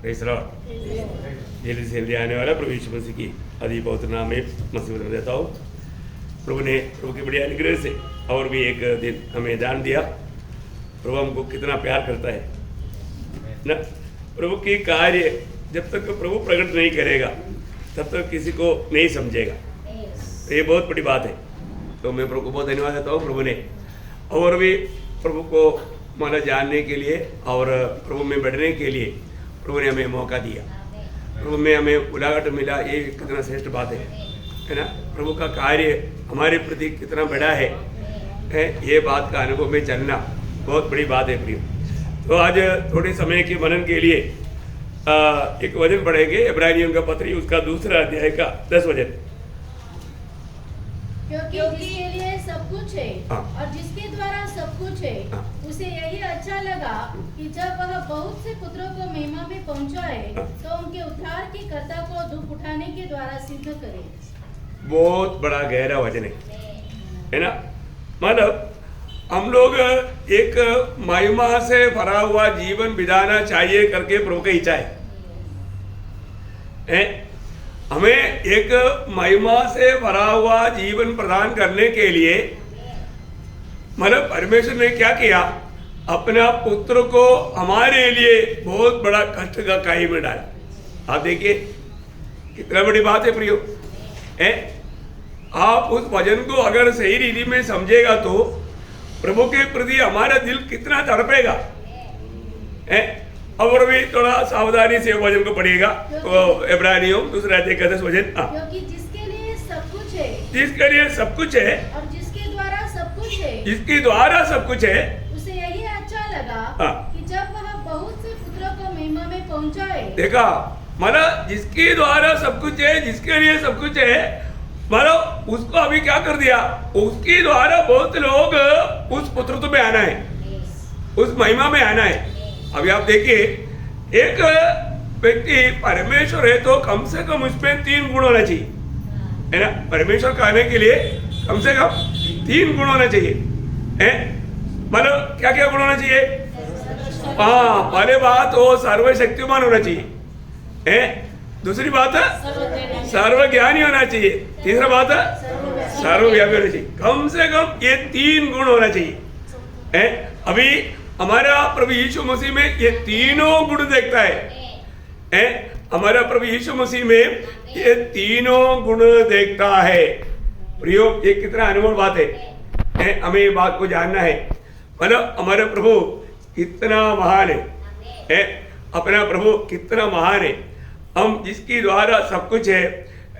जल्दी से जल्दी आने वाला प्रभु यीशु मसीह की आदि पवित्र नाम में मसीह देता हूँ। प्रभु ने प्रभु के बड़े अनुग्रह से और भी एक दिन हमें दान दिया। प्रभु हमको कितना प्यार करता है ना। प्रभु की कार्य जब तक प्रभु प्रकट नहीं करेगा तब तक किसी को नहीं समझेगा। ये बहुत बड़ी बात है। तो मैं प्रभु को बहुत धन्यवाद देता हूँ। प्रभु ने और भी प्रभु को माना जानने के लिए और प्रभु में बढ़ने के लिए प्रभु ने हमें मौका दिया। प्रभु में हमें उलाहट मिला। ये कितना श्रेष्ठ बात है ना। प्रभु का कार्य हमारे प्रति कितना बड़ा है ये बात का अनुभव में चलना बहुत बड़ी बात है प्रिय। तो आज थोड़े समय के मनन के लिए एक वचन पढ़ेंगे इब्रानियों का पत्री उसका 2 अध्याय का 10 वचन। क्योंकि जिसके लिए सब कुछ है और जिसके द्वारा सब कुछ है उसे यही अच्छा लगा कि जब वह बहुत से पुत्रों को महिमा में पहुंचाए तो उनके उद्धार के कर्ता को दुख उठाने के द्वारा सिद्ध करे। बहुत बड़ा गहरा वचन है ना। मतलब हम लोग एक महिमा से भरा हुआ जीवन बिताना चाहिए करके प्रभु की इच्छा है। हमें एक महिमा से भरा हुआ जीवन प्रदान करने के लिए मतलब परमेश्वर ने क्या किया, अपना पुत्र को हमारे लिए बहुत बड़ा कष्ट का काई में डाला। आप देखिए कितना बड़ी बात है प्रियो। आप उस वचन को अगर सही रीति में समझेगा तो प्रभु के प्रति हमारा दिल कितना तड़पेगा। और भी थोड़ा सावधानी से वचन को पढ़िएगा। तो इब्रानियों 2 अध्याय का 10 वचन। क्योंकि जिसके लिए सब कुछ है, जिसके लिए सब कुछ है और जिसके द्वारा सब कुछ है, जिसके द्वारा सब कुछ है उसे यही अच्छा लगा कि जब वह बहुत से पुत्रों को महिमा में पहुंचाए। देखा मतलब जिसके द्वारा सब कुछ है, जिसके लिए सब कुछ है, मतलब उसको अभी क्या कर दिया, उसके द्वारा बहुत लोग उस पुत्रत्व में आना है, उस महिमा में आना है। अभी आप देखिए एक व्यक्ति परमेश्वर है तो कम से कम उसमें 3 गुण होना चाहिए है ना। परमेश्वर कहने के लिए कम से कम 3 गुण होना चाहिए। मतलब क्या क्या गुण होना चाहिए? पहले बात वो सर्वशक्तिमान होना चाहिए। दूसरी बात सर्वज्ञानी होना चाहिए। तीसरा बात सर्वव्यापी होना चाहिए। कम से कम ये 3 गुण होना चाहिए। अभी हमारा प्रभु यीशु मसीह में ये तीनों गुण देखता है। हमारा प्रभु यीशु मसीह में ये तीनों गुण देखता है। प्रियो ये कितना अनुभव बात है। हमें ये बात को जानना है। मतलब हमारा प्रभु कितना महान है। अपना प्रभु कितना महान है। हम जिसकी द्वारा सब कुछ है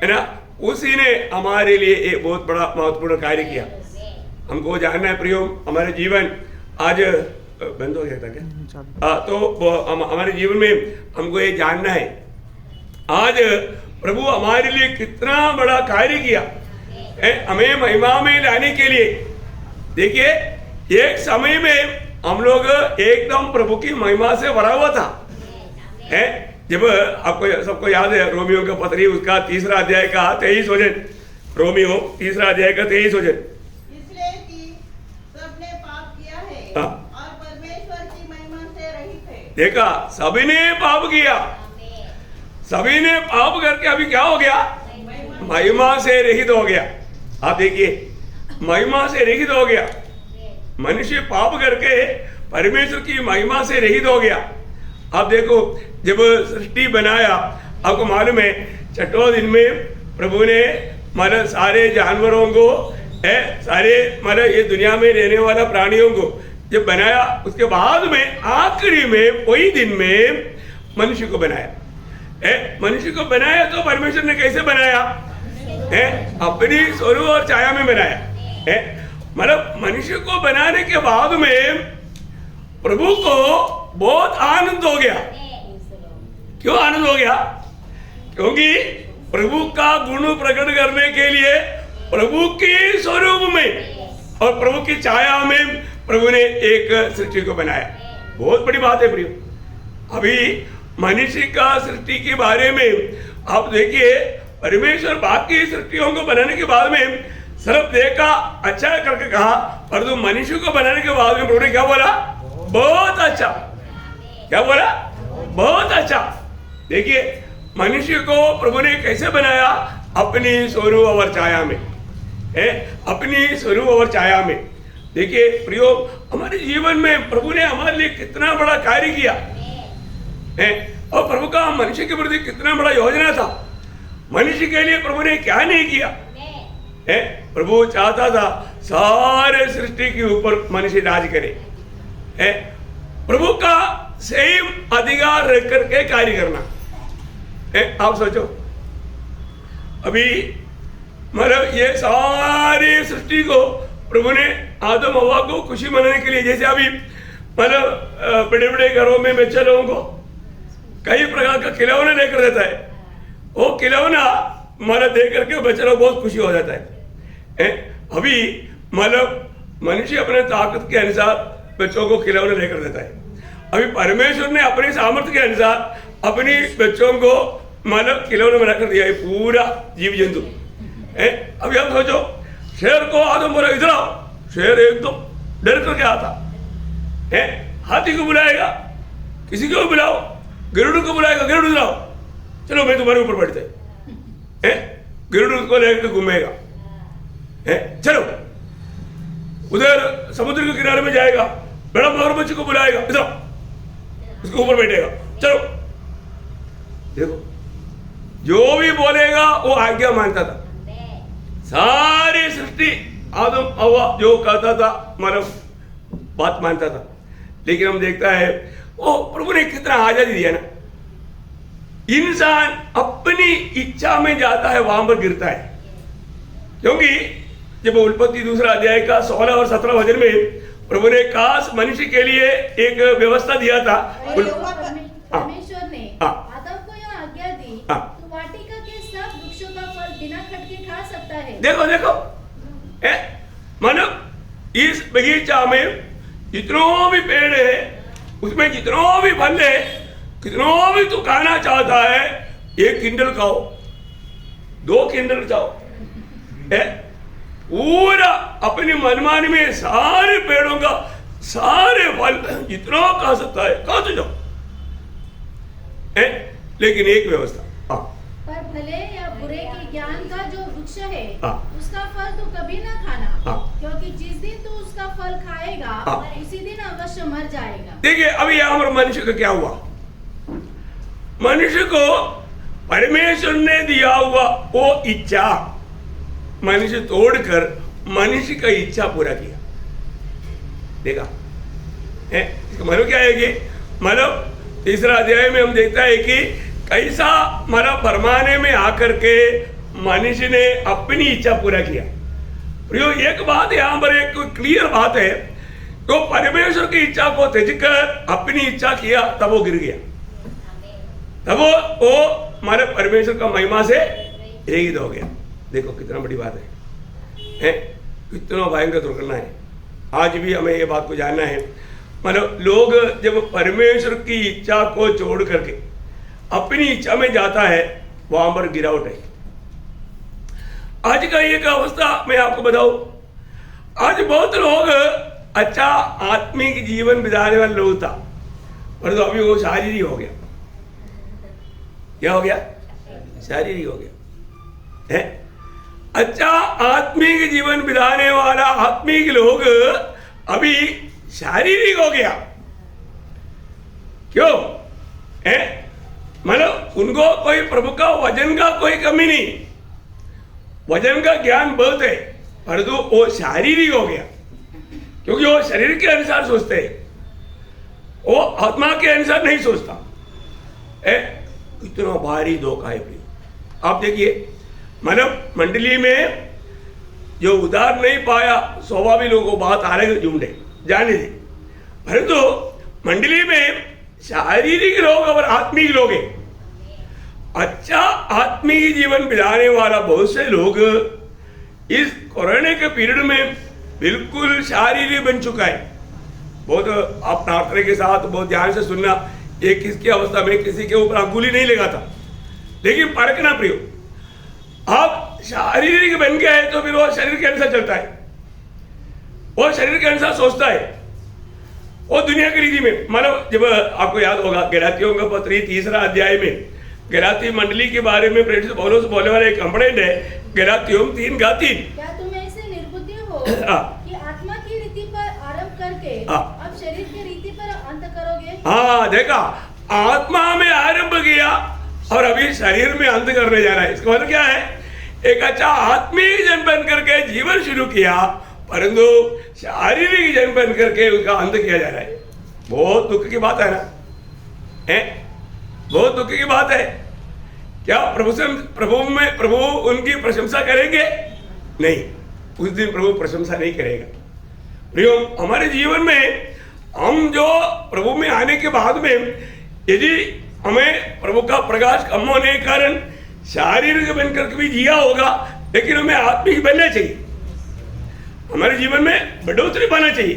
ना, उसी ने हमारे लिए एक बहुत बड़ा महत्वपूर्ण कार्य किया। हमको जानना है प्रियो। हमारे जीवन आज बंद हो गया था क्या? तो हमारे जीवन में हमको ये जानना है आज प्रभु हमारे लिए कितना बड़ा कार्य किया हमें महिमा में लाने के लिए। देखिए एक समय में हम लोग एकदम प्रभु की महिमा से भरा हुआ था। जब आपको सबको याद है रोमियो का पत्री उसका 3 अध्याय का 23 वचन। रोमियो 3 अध्याय का 23 वचन। इसलिए कि सबने पाप किया है और परमेश्वर की महिमा से रहित है। देखा सभी ने पाप किया। सभी ने पाप करके अभी क्या हो गया? महिमा से रहित हो गया। आप देखिए महिमा से रहित हो गया। मनुष्य पाप करके परमेश्वर की महिमा से रहित हो गया। आप देखो जब सृष्टि बनाया आपको मालूम है 6वें दिन में प्रभु ने मतलब सारे जानवरों को सारे मतलब ये दुनिया में रहने वाला प्राणियों को जब बनाया, उसके बाद में आखिरी में वही दिन में मनुष्य को बनाया। मनुष्य को बनाया तो परमेश्वर ने कैसे बनाया? अपनी स्वरूप और छाया में बनाया। मतलब मनुष्य को बनाने के बाद में प्रभु को बहुत आनंद हो गया। क्यों आनंद हो गया? क्योंकि प्रभु का गुण प्रकट करने के लिए प्रभु के स्वरूप में और प्रभु की छाया में प्रभु ने एक सृष्टि को बनाया। बहुत बड़ी बात है प्रियो। अभी मनुष्य का सृष्टि के बारे में आप देखिए परमेश्वर बाकी सृष्टियों को बनाने के बाद में सिर्फ देखा अच्छा करके कहा, परंतु मनुष्य को बनाने के बाद में प्रभु ने क्या बोला? बहुत अच्छा। क्या बोला? बहुत अच्छा। देखिए मनुष्य को प्रभु ने कैसे बनाया, अपनी स्वरूप और छाया में है, अपनी स्वरूप और छाया में। देखिए प्रियो, हमारे जीवन में प्रभु ने हमारे लिए कितना बड़ा कार्य किया है, और प्रभु का मनुष्य के प्रति कितना बड़ा योजना था। मनुष्य के लिए प्रभु ने क्या नहीं किया है। प्रभु चाहता था सारे सृष्टि के ऊपर मनुष्य राज करे है, प्रभु का सेम अधिकार रख करके कार्य करना है। आप सोचो, अभी मतलब ये सारी सृष्टि को प्रभु ने आदम हवा को खुशी मनाने के लिए, जैसे अभी मतलब बड़े बड़े घरों में बच्चे लोगों को कई प्रकार का खिलौना लेकर देता है, वो खिलौना मतलब देख करके बच्चे लोग बहुत खुशी हो जाता है। अभी मतलब मनुष्य अपने ताकत के अनुसार बच्चों को खिलौना लेकर देता है। अभी परमेश्वर ने अपने सामर्थ्य के अनुसार अपनी बच्चों को मतलब खिलौने में रखकर दिया है, पूरा जीव जंतु। अभी आप सोचो, शेर को आदम बोला इधर आओ, शेर एकदम डर करके आता है। हाथी को बुलाएगा, किसी को बुलाओ, गरुड़ को बुलाएगा, गरुड़ इधर आओ, चलो मैं तुम्हारे ऊपर बैठते हैं, गरुड़ को लेकर घूमेगा। चलो उधर समुद्र के किनारे में जाएगा, बड़ा मगरमच्छ को बुलाएगा, इधर उसके ऊपर बैठेगा, चलो। देखो जो भी बोलेगा वो आज्ञा मानता था। सारी सृष्टि आदम हवा जो कहता था मतलब बात मानता था। लेकिन हम देखता है वो प्रभु ने कितना आजादी दिया ना, इंसान अपनी इच्छा में जाता है वहां पर गिरता है। क्योंकि जब उत्पत्ति दूसरा अध्याय का 16 और 17 वचन में प्रभु ने खास मनुष्य के लिए एक व्यवस्था दिया था। परमेश्वर ने आदम को यह आज्ञा दी, तू वाटिका के सब वृक्षों का फल बिना खटके खा सकता है। देखो देखो, मानो इस बगीचा में जितनों भी पेड़ है, उसमें जितनों भी फल है, कितनों भी तू खाना चाहता है, 1 किंडल खाओ, 2 किंडल खाओ, पूरा अपनी मनमानी में सारे पेड़ों का सारे फल जितना खा सकता है खा तो जाओ। लेकिन एक व्यवस्था, पर भले या बुरे के ज्ञान का जो वृक्ष है उसका फल तो कभी ना खाना, क्योंकि जिस दिन तू उसका फल खाएगा उसी दिन अवश्य मर जाएगा। देखिए अभी यहाँ पर मनुष्य का क्या हुआ, मनुष्य को परमेश्वर ने दिया हुआ वो इच्छा मनुष्य तोड़कर मनुष्य का इच्छा पूरा किया। देखा मतलब क्या है कि मतलब तीसरा अध्याय में हम देखता है कि कैसा मतलब फरमाने में आकर के मनुष्य ने अपनी इच्छा पूरा किया। प्रियो एक बात यहाँ पर एक क्लियर बात है, तो परमेश्वर की इच्छा को त्यज कर अपनी इच्छा किया तब वो गिर गया, तब वो हमारे परमेश्वर का महिमा से रहित हो गया। देखो कितना बड़ी बात है, कितना भयंकर दुर्घटना है। आज भी हमें ये बात को जानना है, मतलब लोग जब परमेश्वर की इच्छा को छोड़ करके अपनी इच्छा में जाता है वहां पर गिरावट है। आज का एक अवस्था मैं आपको बताऊं, आज बहुत लोग अच्छा आत्मिक जीवन बिताने वाले लोग था, पर तो अभी वो शारीरिक हो गया। क्या हो गया? शारीरिक हो गया है। अच्छा आत्मिक जीवन बिताने वाला आत्मिक लोग अभी शारीरिक हो गया। क्यों है? मतलब उनको कोई प्रभु का वजन का कोई कमी नहीं, वजन का ज्ञान बहुत है, परंतु वो शारीरिक हो गया, क्योंकि वो शरीर के अनुसार सोचते हैं, वो आत्मा के अनुसार नहीं सोचता। इतना भारी धोखा है भाई। आप देखिए मानव मंडली में जो उधार नहीं पाया स्वाभाविक लोगों को बात आ रहे झुंडे जाने दे, परंतु मंडली में शारीरिक लोग और आत्मिक लोग हैं। अच्छा आत्मिक जीवन बिताने वाला बहुत से लोग इस कोरोना के पीरियड में बिल्कुल शारीरिक बन चुका है। बहुत आप प्रार्थना के साथ बहुत ध्यान से सुनना, ये किसकी अवस्था में किसी के ऊपर अंगुली नहीं लगाता, लेकिन परखना प्रियो, आप शारीरिक बन गए तो फिर वो शरीर के अनुसार चलता है, वो शरीर के अनुसार सोचता है, वो दुनिया की रीति में। मतलब जब आपको याद होगा गलातियों का पत्री 3 अध्याय में गलाती मंडली के बारे में प्रेरित पौलुस बोलने वाला एक कंप्लेंट है, गलातियों 3:3। क्या तुम ऐसे निर्बुद्धि हो हाँ। कि आत्मा की रीति पर आरंभ करके हाँ। अब शरीर की रीति पर अंत करोगे? हाँ देखा, आत्मा में आरंभ किया और अभी शरीर में अंत करने जा रहा है। इसका मतलब क्या है? एक अच्छा आत्मिक जन बन करके जीवन शुरू किया, परंतु शारीरिक जन बन करके उसका अंत किया जा रहा है। बहुत दुख की बात है ना, है? बहुत दुख की बात है। क्या प्रभु उनकी प्रशंसा करेंगे? नहीं, उस दिन प्रभु प्रशंसा नहीं करेगा। प्रियो, हमारे जीवन में हम जो प्रभु में आने के बाद में यदि हमें प्रभु का प्रकाश कम होने के कारण शारीरिक बनकर भी जिया होगा, लेकिन हमें आत्मिक बनना चाहिए, हमारे जीवन में बढ़ोतरी पाना चाहिए।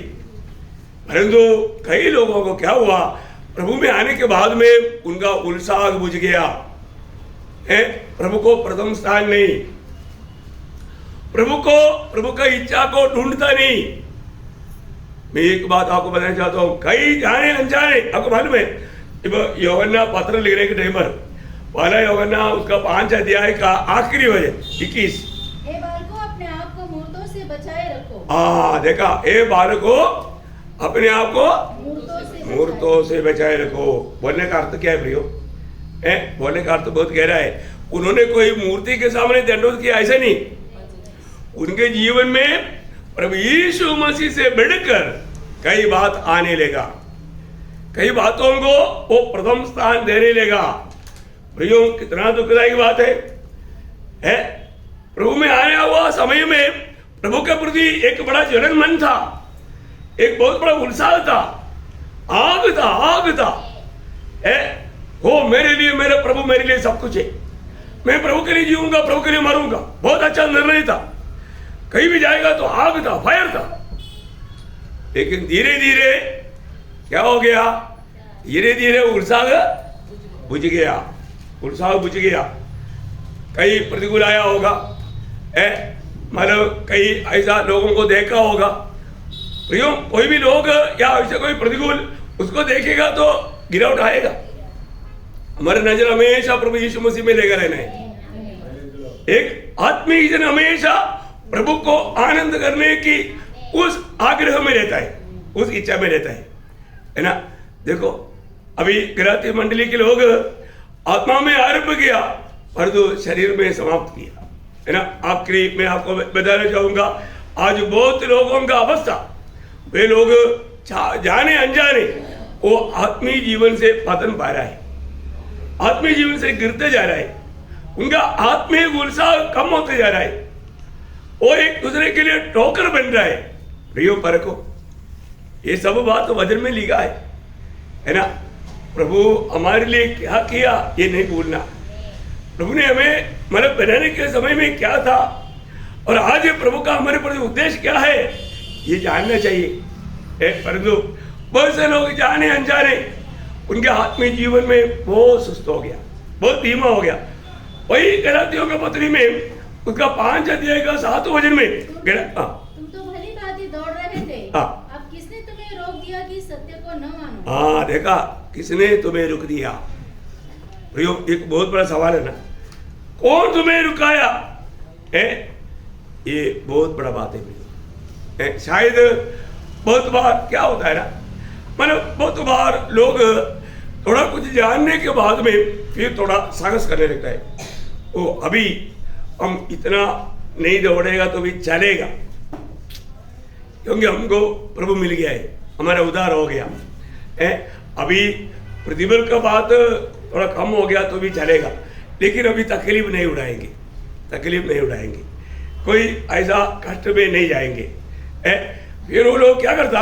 परंतु कई लोगों को क्या हुआ, प्रभु में आने के बाद में उनका उत्साह बुझ गया है, प्रभु को प्रथम स्थान नहीं, प्रभु का इच्छा को ढूंढता नहीं। मैं एक बात आपको बताना चाहता हूं, कई जाने अनजाने, आपको मालूम है यूहन्ना पत्र लिखने के टाइम पर पहला यूहन्ना उसका 5 अध्याय का आखिरी वचन 21, हे बालकों अपने आप को मूर्तों से बचाए रखो। हाँ देखा, हे बालकों अपने आप को मूर्तों से बचाए रखो। बोलने का अर्थ क्या है प्रियो? बोलने का अर्थ बहुत गहरा है। उन्होंने कोई मूर्ति के सामने दंडवत किया ऐसा नहीं, उनके जीवन में प्रभु यीशु मसीह से बढ़कर कई बात आने लगा, कई बातों को वो प्रथम स्थान देने लगा। प्रियो, कितना दुखदायी बात है? प्रभु में आने हुआ समय में प्रभु के प्रति एक बड़ा जलन मन था, एक बहुत बड़ा उत्साह था, आग था। हो मेरे लिए, मेरे प्रभु मेरे लिए सब कुछ है, मैं प्रभु के लिए जीऊंगा, प्रभु के लिए मरूंगा। बहुत अच्छा निर्णय था, कहीं भी जाएगा तो आग था, फायर था। लेकिन धीरे धीरे क्या हो गया? धीरे धीरे उत्साह बुझ गया। कई प्रतिकूल आया होगा, मतलब कई ऐसा लोगों को देखा होगा। प्रियो, कोई भी लोग या ऐसे कोई प्रतिकूल उसको देखेगा तो गिरावट आएगा। हमारे नजर हमेशा प्रभु यीशु मसीह में लेकर रहना है। एक आत्मिक जन हमेशा प्रभु को आनंद करने की उस आग्रह में रहता है, उस इच्छा में रहता है ना। देखो, अभी गलाती मंडली के लोग आत्मा में आरंभ किया परंतु शरीर में समाप्त किया, है ना। आखिरी मैं आपको बताना चाहूंगा, आज बहुत लोगों का अवस्था, वे लोग जाने अनजाने वो आत्मीय जीवन से पतन पा रहा है, आत्मीय जीवन से गिरते जा रहा है, उनका आत्मीय उत्साह कम होते जा रहा है, वो एक दूसरे के लिए ठोकर बन रहा है। प्रियो परखो, ये सब बात वजन में लिखा है ना। प्रभु हमारे लिए क्या किया ये नहीं भूलना। प्रभु ने हमें मतलब बनाने के समय में क्या था और आज प्रभु का हमारे प्रति उद्देश्य क्या है ये जानना चाहिए। परंतु बहुत से लोग जाने अनजाने उनके आत्मीय जीवन में बहुत सुस्त हो गया, बहुत धीमा हो गया। वही गलातियों के पत्री में उसका 5 अध्याय का 7 वचन में तुम तो भली भांति दौड़ रहे थे, अब किसने तुम्हें रोक दिया कि सत्य को न मानो? हाँ देखा, किसने तुम्हें रुक दिया। प्रियो, एक बहुत बड़ा सवाल है ना, कौन तुम्हें रुकाया है? ये बहुत बड़ा बात है प्रियो। शायद बहुत बार क्या होता है ना, मतलब बहुत बार लोग थोड़ा कुछ जानने के बाद में फिर थोड़ा साहस करने लगता है। वो अभी हम इतना नहीं दौड़ेगा तो भी चलेगा, क्योंकि हमको प्रभु मिल गया है, हमारा उद्धार हो गया है। अभी प्रतिबल का बात थोड़ा कम हो गया तो भी चलेगा, लेकिन अभी तकलीफ नहीं उड़ाएंगे, कोई ऐसा कष्ट में नहीं जाएंगे। फिर वो लोग क्या करता,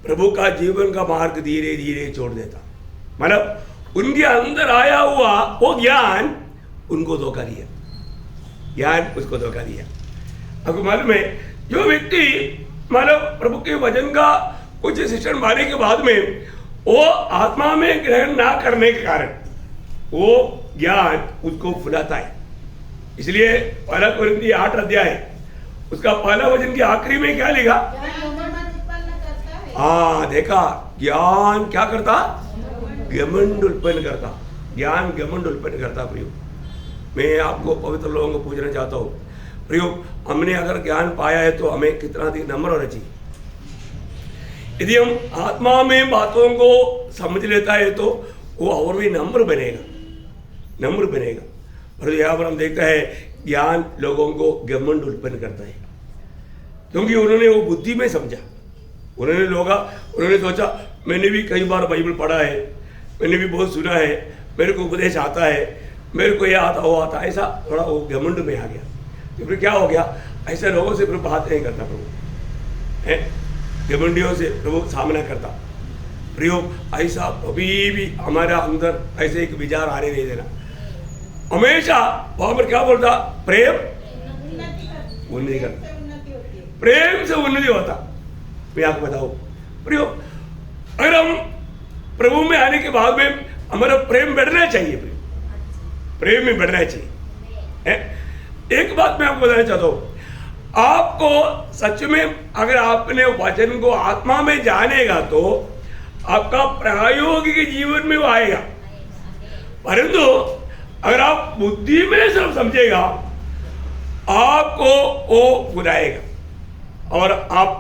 प्रभु का जीवन का मार्ग धीरे धीरे छोड़ देता, मतलब उनके अंदर आया हुआ वो ज्ञान उनको धोखा दिया, ज्ञान उसको धोखा दिया। आपको मालूम है, जो व्यक्ति मतलब प्रभु के वचन का कुछ शिक्षण पाने के बाद में वो आत्मा में ग्रहण ना करने के कारण वो ज्ञान उसको फुलाता है। इसलिए 1 कोरिन्थी 8 अध्याय उसका 1 वचन के आखिरी में क्या लिखा? हाँ देखा, ज्ञान क्या करता? घमंड उत्पन्न करता। ज्ञान घमंड उत्पन्न करता प्रियो। मैं आपको पवित्र लोगों को पूछना चाहता हूँ प्रियो, हमने अगर ज्ञान पाया है तो हमें कितना अधिक नम्र होना चाहिए। यदि हम आत्मा में बातों को समझ लेता है तो वो और भी नम्र बनेगा। और यहाँ पर हम देखते हैं ज्ञान लोगों को घमंड उत्पन्न करता है, क्योंकि उन्होंने वो बुद्धि में समझा। उन्होंने सोचा मैंने भी कई बार बाइबल पढ़ा है, मैंने भी बहुत सुना है, मेरे को उपदेश आता है, मेरे को ये आता वो आता, ऐसा थोड़ा वो घमंड में आ गया। तो फिर क्या हो गया, ऐसे लोगों से प्रभु बात नहीं करता, प्रभु है घमंडियों से प्रभु सामना करता। प्रयोग ऐसा कभी भी हमारा अंदर ऐसे एक विचार आने नहीं देना। हमेशा वहां पर क्या बोलता, प्रेम उन्नति करता, प्रेम से उन्नति होता। मैं आपको बताऊं प्रयोग, अगर हम प्रभु में आने के बाद में हमारा प्रेम बढ़ना चाहिए, प्रेम में बढ़ना चाहिए। एक बात मैं आपको बताना चाहता हूं, आपको सच में अगर आपने वचन को आत्मा में जानेगा तो आपका प्रायोगिक जीवन में वो आएगा, परंतु अगर आप बुद्धि में सब समझेगा आपको वो बुलाएगा और आप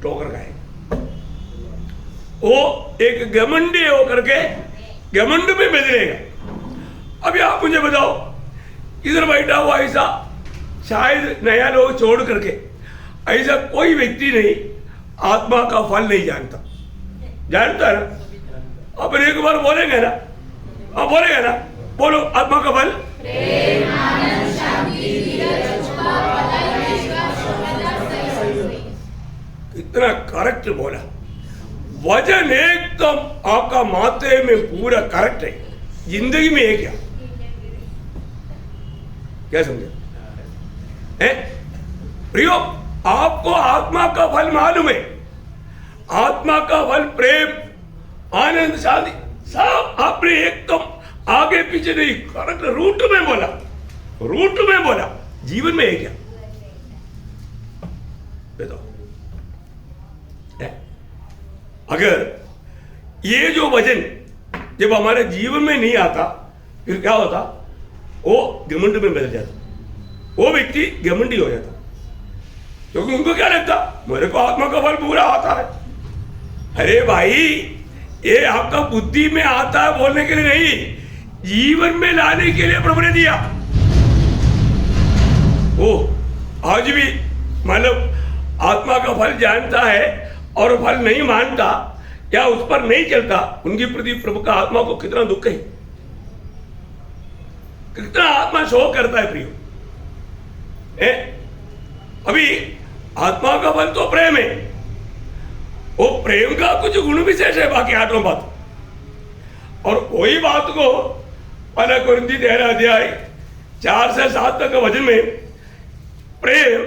ठोकर खाएगा। वो एक घमंडी होकर के घमंड में बदलेगा। अभी आप मुझे बताओ, इधर बैठा हुआ ऐसा शायद नया लोग छोड़ करके ऐसा कोई व्यक्ति नहीं आत्मा का फल नहीं जानता है ना? अपन एक बार बोलेंगे ना, आप बोलेंगे ना, बोलो आत्मा का फल प्रेम, आनंद, शांति, धीरज, उपमा, बड़ाई, विश्वास, इतना करेक्ट बोला। वजन एकदम आपका माथे में पूरा करेक्ट है, जिंदगी में है क्या समझे? प्रियो, आपको आत्मा का फल मालूम है। आत्मा का फल प्रेम, आनंद, शांति सब आपने एकदम आगे पीछे नहीं, करेक्ट रूट में बोला। जीवन में है क्या बताओ? अगर ये जो वजन जब हमारे जीवन में नहीं आता फिर क्या होता? वो घमंड में बदल जाता, वो व्यक्ति घमंडी हो जाता, क्योंकि उनको क्या लगता, मेरे को आत्मा का फल पूरा आता है। अरे भाई, ये आपका बुद्धि में आता है बोलने के लिए नहीं, जीवन में लाने के लिए प्रभु ने दिया। वो आज भी मतलब आत्मा का फल जानता है और फल नहीं मानता या उस पर नहीं चलता, उनके प्रति प्रभु का आत्मा को कितना दुख है, कितना आत्मा शोक करता है प्रियो। अभी आत्मा का फल तो प्रेम है, वो प्रेम का कुछ गुण विशेष है, बाकी आठों बात। और वही बात को पहला कोरिन्थी 13 अध्याय 4 से 7 तक वचन में प्रेम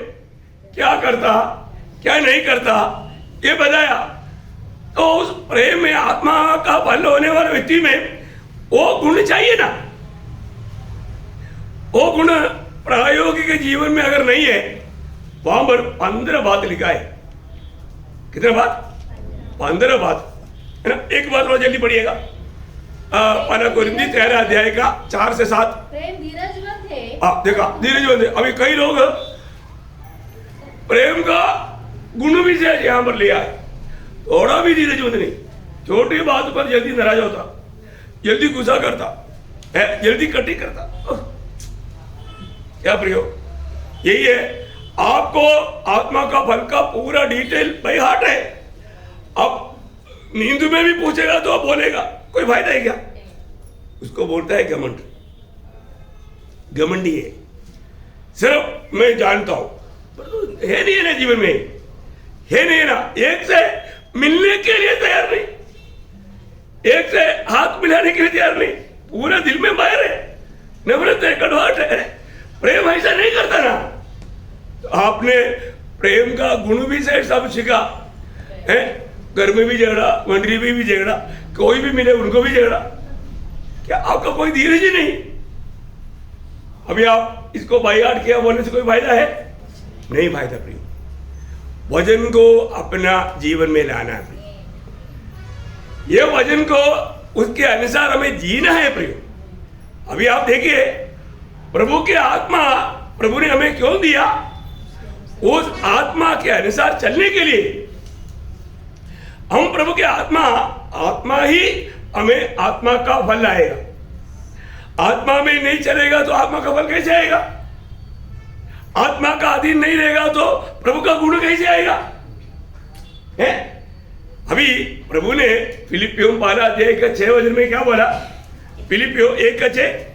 क्या करता क्या नहीं करता ये बताया। तो उस प्रेम में आत्मा का फल होने वाले व्यक्ति में वो गुण चाहिए ना, वो गुण प्रायोगिक जीवन में अगर नहीं है, वहां पर 15 बात लिखा है। कितने बात? 15 बात है ना। एक बात और जल्दी पढ़िएगा, पहला कोरिन्थी 13 अध्याय का 4 से 7। प्रेम धीरजवंत है। देखा, धीरजवंत है। अभी कई लोग प्रेम का गुण विशेष यहां पर लिया है, थोड़ा भी धीरजवंत नहीं, छोटी बात पर जल्दी नाराज होता, जल्दी गुस्सा करता है, जल्दी कटी करता। क्या प्रयोग? यही है, आपको आत्मा का फल का पूरा डिटेल बाय हार्ट है। अब नींद में भी पूछेगा तो आप बोलेगा, कोई फायदा है क्या? उसको बोलता है घमंड, घमंडी है। सिर्फ मैं जानता हूं, है नहीं है ना जीवन में, है नहीं है ना। एक से मिलने के लिए तैयार नहीं, एक से हाथ मिलाने के लिए तैयार नहीं, पूरा दिल में बाहर है, नफरत है, कड़वाहट है। प्रेम ऐसा नहीं करता ना। तो आपने प्रेम का गुण भी से सब सीखा है, घर में भी झगड़ा, मंडली में भी झगड़ा, कोई भी मिले उनको भी झगड़ा। क्या आपका कोई धीरज ही नहीं? अभी आप इसको बाईहाट किया बोलने से कोई फायदा है? नहीं फायदा प्रिय। वजन को अपना जीवन में लाना है, ये वजन को उसके अनुसार हमें जीना है प्रिय। अभी आप देखिए, प्रभु की आत्मा प्रभु ने हमें क्यों दिया? उस आत्मा के अनुसार चलने के लिए। हम प्रभु की आत्मा ही हमें आत्मा का फल लाएगा। आत्मा में नहीं चलेगा तो आत्मा का फल कैसे आएगा? आत्मा का अधीन नहीं रहेगा तो प्रभु का गुण कैसे आएगा? है? अभी प्रभु ने फिलिपियों 12:6 में क्या बोला? फिलिपियों 1:6।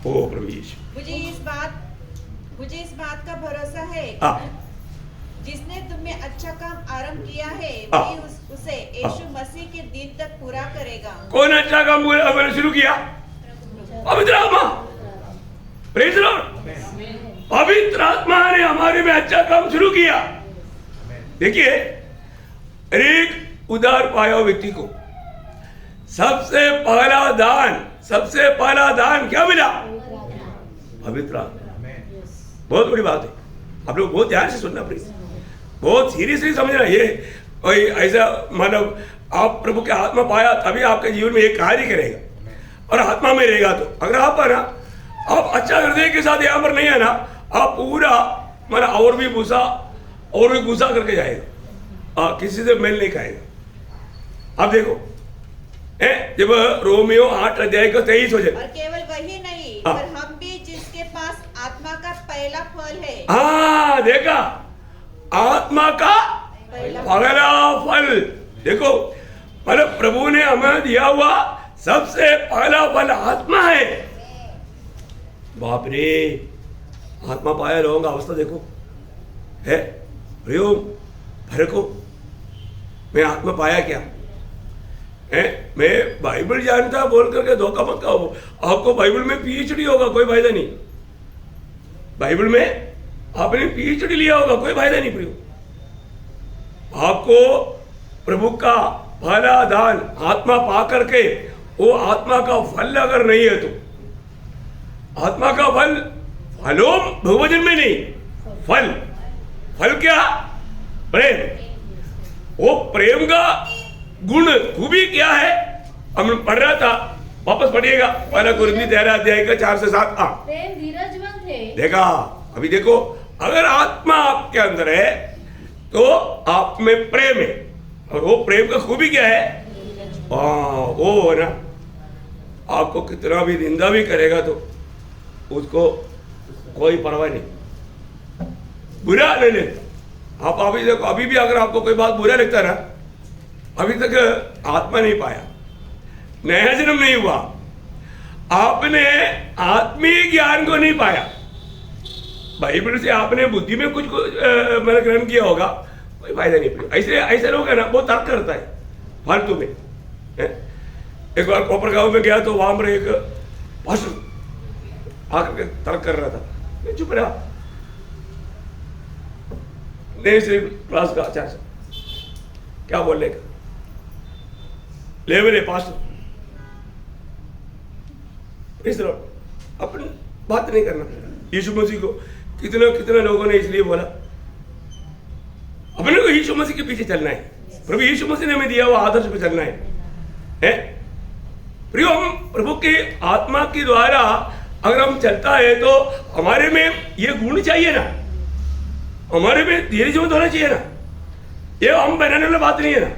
ओ प्रभु यीशु, मुझे इस बात का भरोसा है जिसने तुम में अच्छा काम आरंभ किया है वही उसे यीशु मसीह के दिन तक पूरा करेगा। कौन अच्छा काम शुरू किया? पवित्र आत्मा। Praise the Lord. पवित्र आत्मा ने हमारे में अच्छा काम शुरू किया। देखिए, एक उदार पाया व्यक्ति को सबसे पहला दान क्या मिला? पवित्र आत्मा। बहुत बड़ी बात है, आप लोग बहुत ध्यान से सुनना प्लीज, बहुत सीरियसली समझना। ये कोई ऐसा मतलब आप प्रभु के आत्मा पाया तभी आपके जीवन में एक कार्य करेगा और आत्मा में रहेगा। तो अगर आप है ना, आप अच्छा हृदय के साथ यहाँ पर नहीं है ना, आप पूरा मतलब और भी गुस्सा करके जाएगा, किसी से मेल नहीं खाएगा। आप देखो जब रोमियो 8:23 और केवल वही नहीं पर हम भी जिसके पास आत्मा का पहला फल है। हाँ देखा, आत्मा का पहला फल। देखो मतलब प्रभु ने हमें दिया हुआ सबसे पहला फल आत्मा है। बाप रे, आत्मा पाया लोगों का अवस्था देखो है। भरे को मैं आत्मा पाया क्या है? मैं बाइबल जानता बोल करके धोखा मत खाओ। आपको बाइबल में पीएचडी होगा, कोई फायदा नहीं। बाइबल में आपने पीएचडी लिया होगा, कोई फायदा नहीं। प्रभु आपको प्रभु का पहला दान आत्मा पा करके वो आत्मा का फल अगर नहीं है तो आत्मा का फल फलों बहुवचन में नहीं, फल क्या? प्रेम। वो प्रेम का गुण खूबी क्या है? हम पढ़ रहा था, वापस पढ़िएगा 1 कुरिन्थी 13:4 से 7। प्रेम धीरजवंत है। देखा, अभी देखो, अगर आत्मा आपके अंदर है तो आप में प्रेम है, और वो प्रेम का खूबी क्या है? वो है ना, आपको कितना भी निंदा भी करेगा तो उसको कोई परवाह नहीं, बुरा नहीं लेता। आप अभी देखो, अभी भी अगर आपको कोई बात बुरा लगता है ना, अभी तक आत्मा नहीं पाया, नया जन्म नहीं हुआ, आपने आत्मीय ज्ञान को नहीं पाया। बाइबल से आपने बुद्धि में कुछ मतलब ग्रहण किया होगा, कोई फायदा नहीं। ऐसे लोग है ना, वो तर्क करता है फालतू में। एक बार कोपरगांव में गया तो वहां पर एक पास्टर आकर तर्क कर रहा था, मैं चुप रहा। नहीं सिर्फ क्लास का अच्छा क्या बोलने का लेवल है पास्टर, इस तरह अपन बात नहीं करना। यीशु मसीह को कितना लोगों ने इसलिए बोला, अपने को यीशु मसीह के पीछे चलना है, प्रभु यीशु मसीह ने हमें दिया हुआ आदर्श पे चलना है। प्रियो, हम प्रभु के आत्मा के द्वारा अगर हम चलता है तो हमारे में ये गुण चाहिए ना, हमारे में धीरज होना चाहिए ना। ये हम बनाने वाली बात नहीं है ना,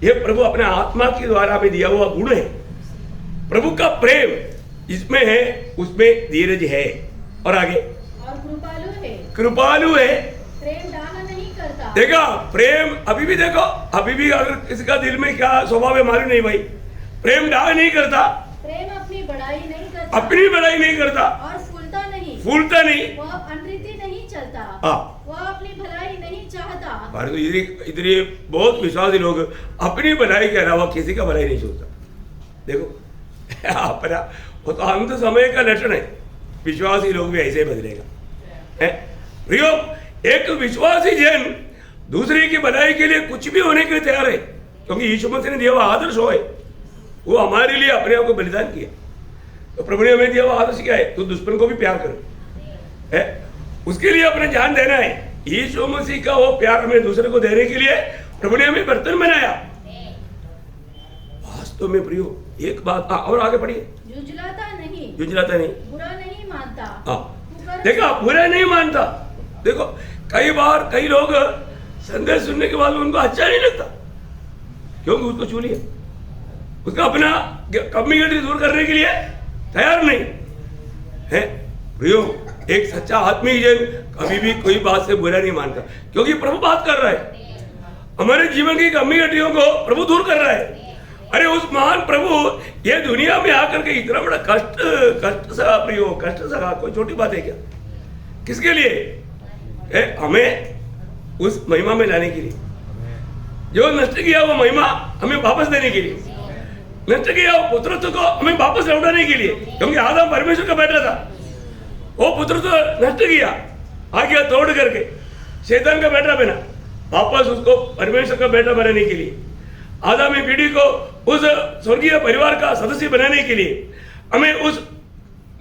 ये प्रभु अपने आत्मा के द्वारा हमें दिया हुआ गुण है। प्रभु का प्रेम इसमें है, उसमें धीरज है, और आगे और कृपालु है, प्रेम दान नहीं करता। देखा, प्रेम अभी भी देखो, अभी भी अगर किसी का दिल में क्या स्वभाव है मालूम नहीं भाई, प्रेम दान नहीं करता, प्रेम अपनी बड़ाई नहीं करता और फूलता नहीं, वह अनरीति नहीं चलता, वह अपनी भलाई नहीं चाहता। इधर ये बहुत विश्वासी लोग अपनी भलाई के अलावा किसी का भलाई नहीं सोचता। देखो अपना वो तो अंत समय का लक्षण है, विश्वासी लोग भी ऐसे ही बदलेगा। प्रियो, एक विश्वासी जन दूसरे की भलाई के लिए कुछ भी होने के लिए तैयार है, क्योंकि यीशु मसीह ने दिया हुआ आदर्श हो, वो हमारे लिए अपने आप को बलिदान किया। तो प्रभु ने हमें दिया हुआ आदर्श क्या है? तो दुश्मन को भी प्यार करो, है उसके लिए अपने जान देना है। यीशु मसीह का वो प्यार हमें दूसरे को देने के लिए प्रभु ने हमें बर्तन बनाया। वास्तव में प्रियो एक बात और आगे पढ़िए। जुझलाता नहीं, जुझलाता नहीं, बुरा नहीं मानता। हाँ देखा, बुरा नहीं मानता। देखो कई बार कई लोग संदेश सुनने के बाद उनको अच्छा नहीं लगता, क्योंकि उसको छू लिया, उसका अपना कम्युनिटी दूर करने के लिए तैयार नहीं है। प्रियो एक सच्चा आत्मिक जन कभी भी कोई बात से बुरा नहीं मानता, क्योंकि प्रभु बात कर रहा है, हमारे जीवन की कम्युनिटियों को प्रभु दूर कर रहा है। अरे उस महान प्रभु ये दुनिया में आकर के इतना बड़ा कष्ट सहा प्रियो, कष्ट सहा, कोई छोटी बात है क्या? किसके लिए? हमें उस महिमा में लाने के लिए, जो नष्ट किया वो महिमा हमें वापस देने के लिए, नष्ट किया वो पुत्रत्व को हमें वापस लौटाने के लिए, क्योंकि आदम परमेश्वर का बेटा था, वो पुत्रत्व नष्ट किया, आज्ञा तोड़ करके शैतान का बेटा बना, वापस उसको परमेश्वर का बेटा बनाने के लिए, आदमी पीढ़ी को उस स्वर्गीय परिवार का सदस्य बनाने के लिए, हमें उस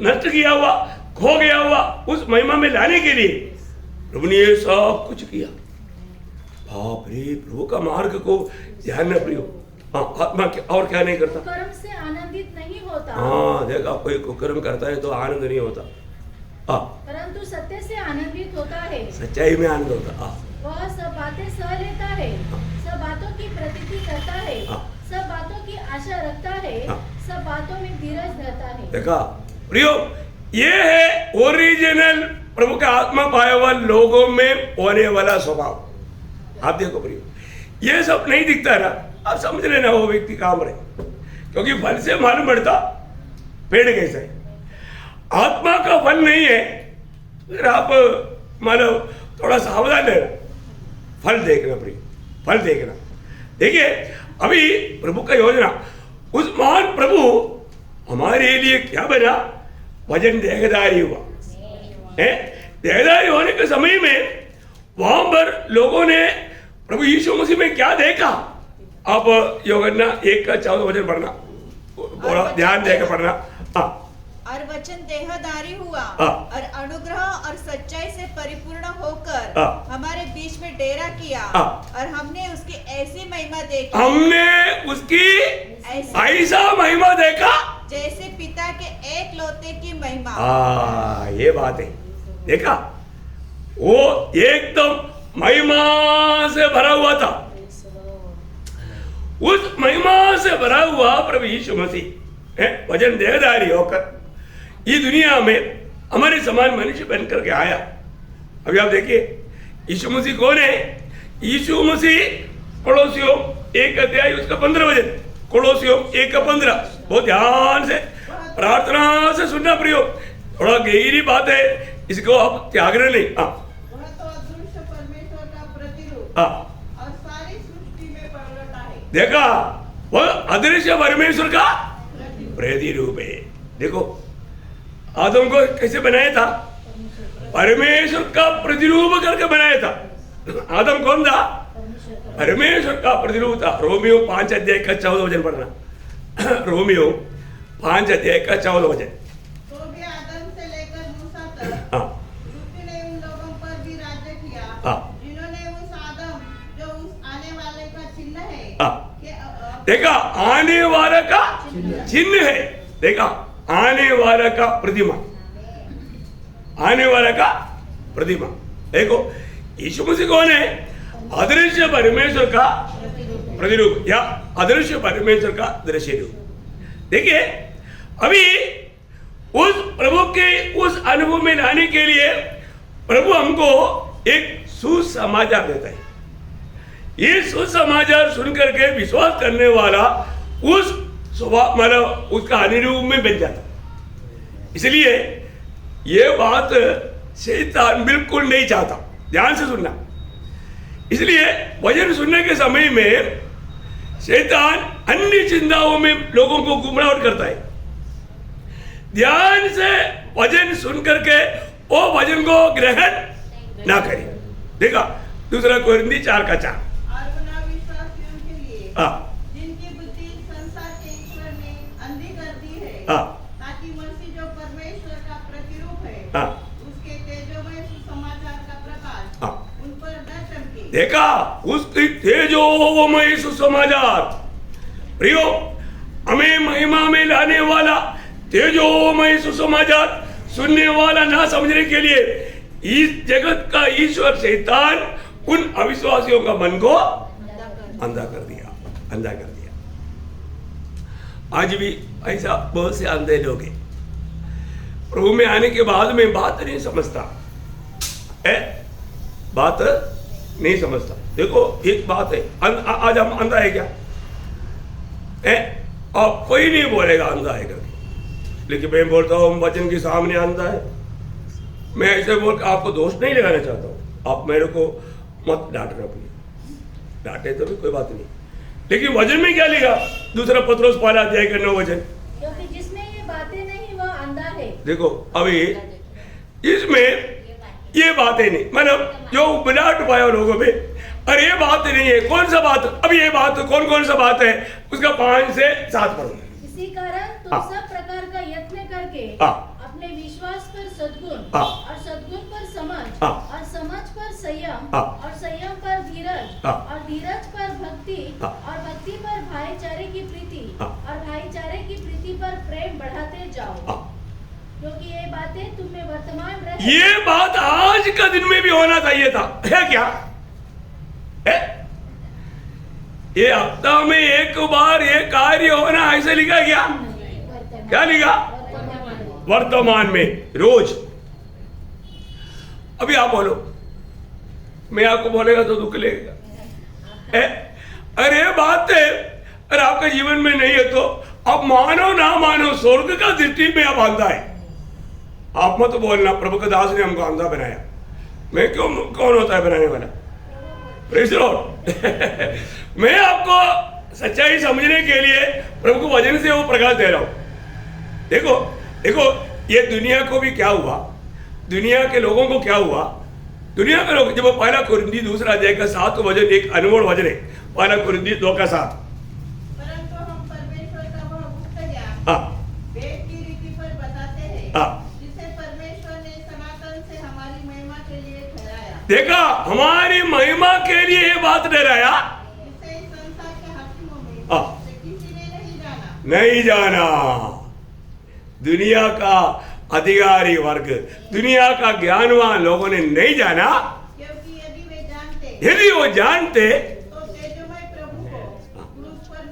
नष्ट किया हुआ, खो गया हुआ उस महिमा में लाने के लिए प्रभु ने ये सब कुछ किया। बाप रे, प्रभु का मार्ग को ध्यान न प्रियो। हाँ, आत्मा और क्या नहीं करता? कर्म से आनंदित नहीं होता। हाँ देखा, कोई कुकर्म करता है तो आनंद नहीं होता, परंतु सत्य से आनंदित होता है, सच्चाई में आनंद होता। वह सब बातें सह लेता है, सब बातों की प्रतीति करता है, सब बातों की आशा रखता है, सब बातों में धीरज धरता है। देखा प्रियो, ये है ओरिजिनल प्रभु का आत्मा पाया हुआ लोगों में होने वाला स्वभाव। आप देखो प्रियो, ये सब नहीं दिखता ना, आप समझ लेना वो व्यक्ति काम रहे, क्योंकि फल से मालूम पड़ता पेड़ कैसा है। आत्मा का फल नहीं है, फिर आप मानो थोड़ा सावधान रहना, फल देखना प्रिय, फल देखना। देखिए अभी प्रभु का योजना, उस महान प्रभु हमारे लिए क्या बना? वचन देहधारी हुआ है। देहधारी होने के समय में वहां पर लोगों ने प्रभु यीशु मसीह में क्या देखा? आप यूहन्ना 1:14 पढ़ना, थोड़ा ध्यान देकर पढ़ना। और वचन देहधारी हुआ और अनुग्रह और सच्चाई से परिपूर्ण होकर हमारे बीच में डेरा किया, और हमने उसकी ऐसी महिमा देखी, हमने उसकी ऐसा महिमा देखा जैसे पिता के एक लौते की महिमा। ये बात है। देखा, वो एकदम महिमा से भरा हुआ था, उस महिमा से भरा हुआ प्रभु यीशु मसीह है, वचन देहधारी होकर ये दुनिया में हमारे समान मनुष्य बनकर के आया। अभी आप देखिए यीशु मसीह कौन है? यीशु मसीह कोलोसियों 1 उसका 15 वचन, कोलोसियों 1:15, बहुत ध्यान से प्रार्थना से सुनना प्रियो, थोड़ा गहरी बात है, इसको आप त्याग नहीं। वह तो अदृश्य परमेश्वर का प्रतिरूप और सारी सृष्टि में प्रगटा है। देखा, वह अदृश्य परमेश्वर का प्रतिरूप है। देखो आदम को कैसे बनाया था? परमेश्वर का प्रतिरूप करके बनाया था। आदम कौन था? परमेश्वर का प्रतिरूप था। रोमियो 5:14 पढ़ना, रोमियो 5:14। तो भी आदम से लेकर मूसा तक मृत्यु ने उन लोगों पर भी राज्य किया जिन्होंने उस आदम जो उस आने वाले का चिन्ह है देखा, आने वाला का चिन्ह है। देखा, आने वाला का प्रतिमा, आने वाला का प्रतिमा। देखो यीशु मसीह कौन है? अदृश्य परमेश्वर का प्रतिरूप या अदृश्य परमेश्वर का दृश्य रूप। देखिए अभी उस प्रभु के उस अनुभव में लाने के लिए प्रभु हमको एक सुसमाचार देता है। ये सुसमाचार सुनकर के विश्वास करने वाला उस स्वभाव मतलब उसका अनुरूप में बन जाता। इसलिए ये बात शैतान बिल्कुल नहीं चाहता, ध्यान से सुनना। इसलिए वचन सुनने के समय में शैतान अन्य चिंताओं में लोगों को गुमराह करता है। ध्यान से वचन सुन करके वो वचन को ग्रहण ना करे। देखा 2 कोरिन्थी 4:4। और उन अविश्वासियों के लिए जिनकी बुद्धि संसार के ईश्वर ने अंधी कर दी है, ताकि मसीह जो परमेश्वर का प्रतिरूप है उसके तेजोमय सुसमाचार का प्रकाश उन पर न चमके। देखा, उसकी तेजोमय सुसमाचार। प्रियो, हमें महिमा में लाने वाला तेजोमय सुसमाचार सुनने वाला ना समझने के लिए इस जगत का ईश्वर शैतान उन अविश्वासियों का मन को अंधा कर दिया। आज भी ऐसा बहुत से अंधे लोग हैं, प्रभु में आने के बाद में बात नहीं समझता बात नहीं समझता। देखो एक बात है, आज हम अंधा है क्या और कोई नहीं बोलेगा अंधा है करके, लेकिन मैं बोलता हूँ वचन के सामने अंधा है। मैं ऐसे बोल आपको दोष नहीं लगाना चाहता हूँ, आप मेरे को मत डांटना प्लीज, डांटे तो भी कोई बात नहीं, लेकिन वचन में क्या लिखा? दूसरा पत्रोस 5:9 वचन, क्योंकि जिसमें ये बातें नहीं वह अंधा है। देखो अभी इसमें ये बातें नहीं, मतलब जो बुलाहट पाया लोगों में, अरे ये बात नहीं है। कौन सा बात? अभी ये बात कौन सा बात है उसका 5 से 7 पढ़ो। इसी कारण तुम सब प्रकार का यत्न करके अपने विश्वास पर सद्गुण और सद्गुण पर समझ और समझ पर संयम और संयम पर धीरज और धीरज पर भक्ति और भक्ति पर भाईचारे की प्रीति और भाईचारे की प्रीति पर प्रेम बढ़ाते जाओ, क्योंकि ये बातें तुम में वर्तमान रहे। ये बात आज का दिन में भी होना चाहिए था, है क्या है? ये हफ्ता में एक बार ये कार्य होना ऐसे लिखा क्या लिखा? वर्तमान में रोज। अभी आप बोलो, मैं आपको बोलेगा तो दुख लगेगा, अरे बात है, अरे आपका जीवन में नहीं है तो आप मानो ना मानो स्वर्ग का दृष्टि में आप अंधा है। आप मत बोलना प्रभु का दास ने हमको अंधा बनाया। मैं कौन होता है बनाने वाला? Praise the Lord. मैं आपको सच्चाई समझने के लिए प्रभु को वचन से वो प्रकाश दे रहा हूं। देखो ये दुनिया को भी क्या हुआ, दुनिया के लोगों को क्या हुआ, दुनिया के लोग जब 1 कुरिन्थी 2:7 वचन एक अनमोल वचन है, 1 कुरिन्थी 2:7। परंतु हम परमेश्वर का वह गुप्त ज्ञान वेद की रीति पर बताते हैं, जिसे परमेश्वर ने सनातन से हमारी महिमा के लिए ठहराया। देखा, हमारी महिमा के लिए ये बात ठहराया, इसे इस संसार के हाकिमों में से किसी ने नहीं जाना। दुनिया का अधिकारी वर्ग, दुनिया का ज्ञानवान लोगों ने नहीं जाना, क्योंकि यदि वो जानते तो तेजोमय प्रभु को क्रूस पर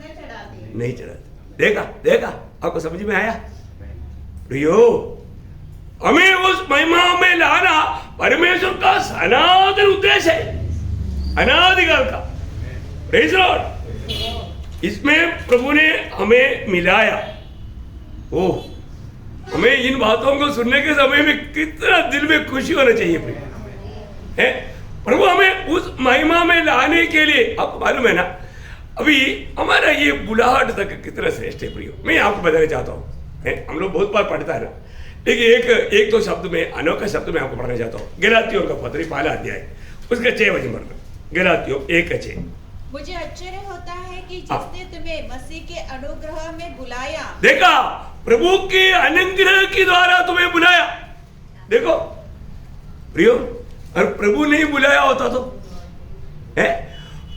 नहीं चढ़ाते। देखा आपको समझ में आया? प्रियो, हमें उस महिमा में लाना परमेश्वर का सनातन उद्देश्य है, अनादिकाल का। Praise the Lord. इसमें प्रभु ने हमें मिलाया। ओह, हमें इन बातों को सुनने के समय में कितना दिल में खुशी होना चाहिए है। प्रभु हमें उस महिमा में लाने के लिए, आपको मालूम है ना, अभी हमारा ये बुलाहट तक कितना श्रेष्ठ है प्रियो। मैं आपको बताना चाहता हूँ, हम लोग बहुत बार पढ़ता है ना, लेकिन एक तो शब्द में, अनोखा शब्द में आपको पढ़ना चाहता हूँ। गलातियों का पत्री 1 अध्याय उसका 6 वचन पढ़ना। गलातियों 1:6। मुझे आश्चर्य होता है कि जिसने तुम्हें मसीह के अनुग्रह में बुलाया। देखा, प्रभु के अनुग्रह के द्वारा तुम्हें बुलाया। देखो प्रियो, और प्रभु नहीं बुलाया होता तो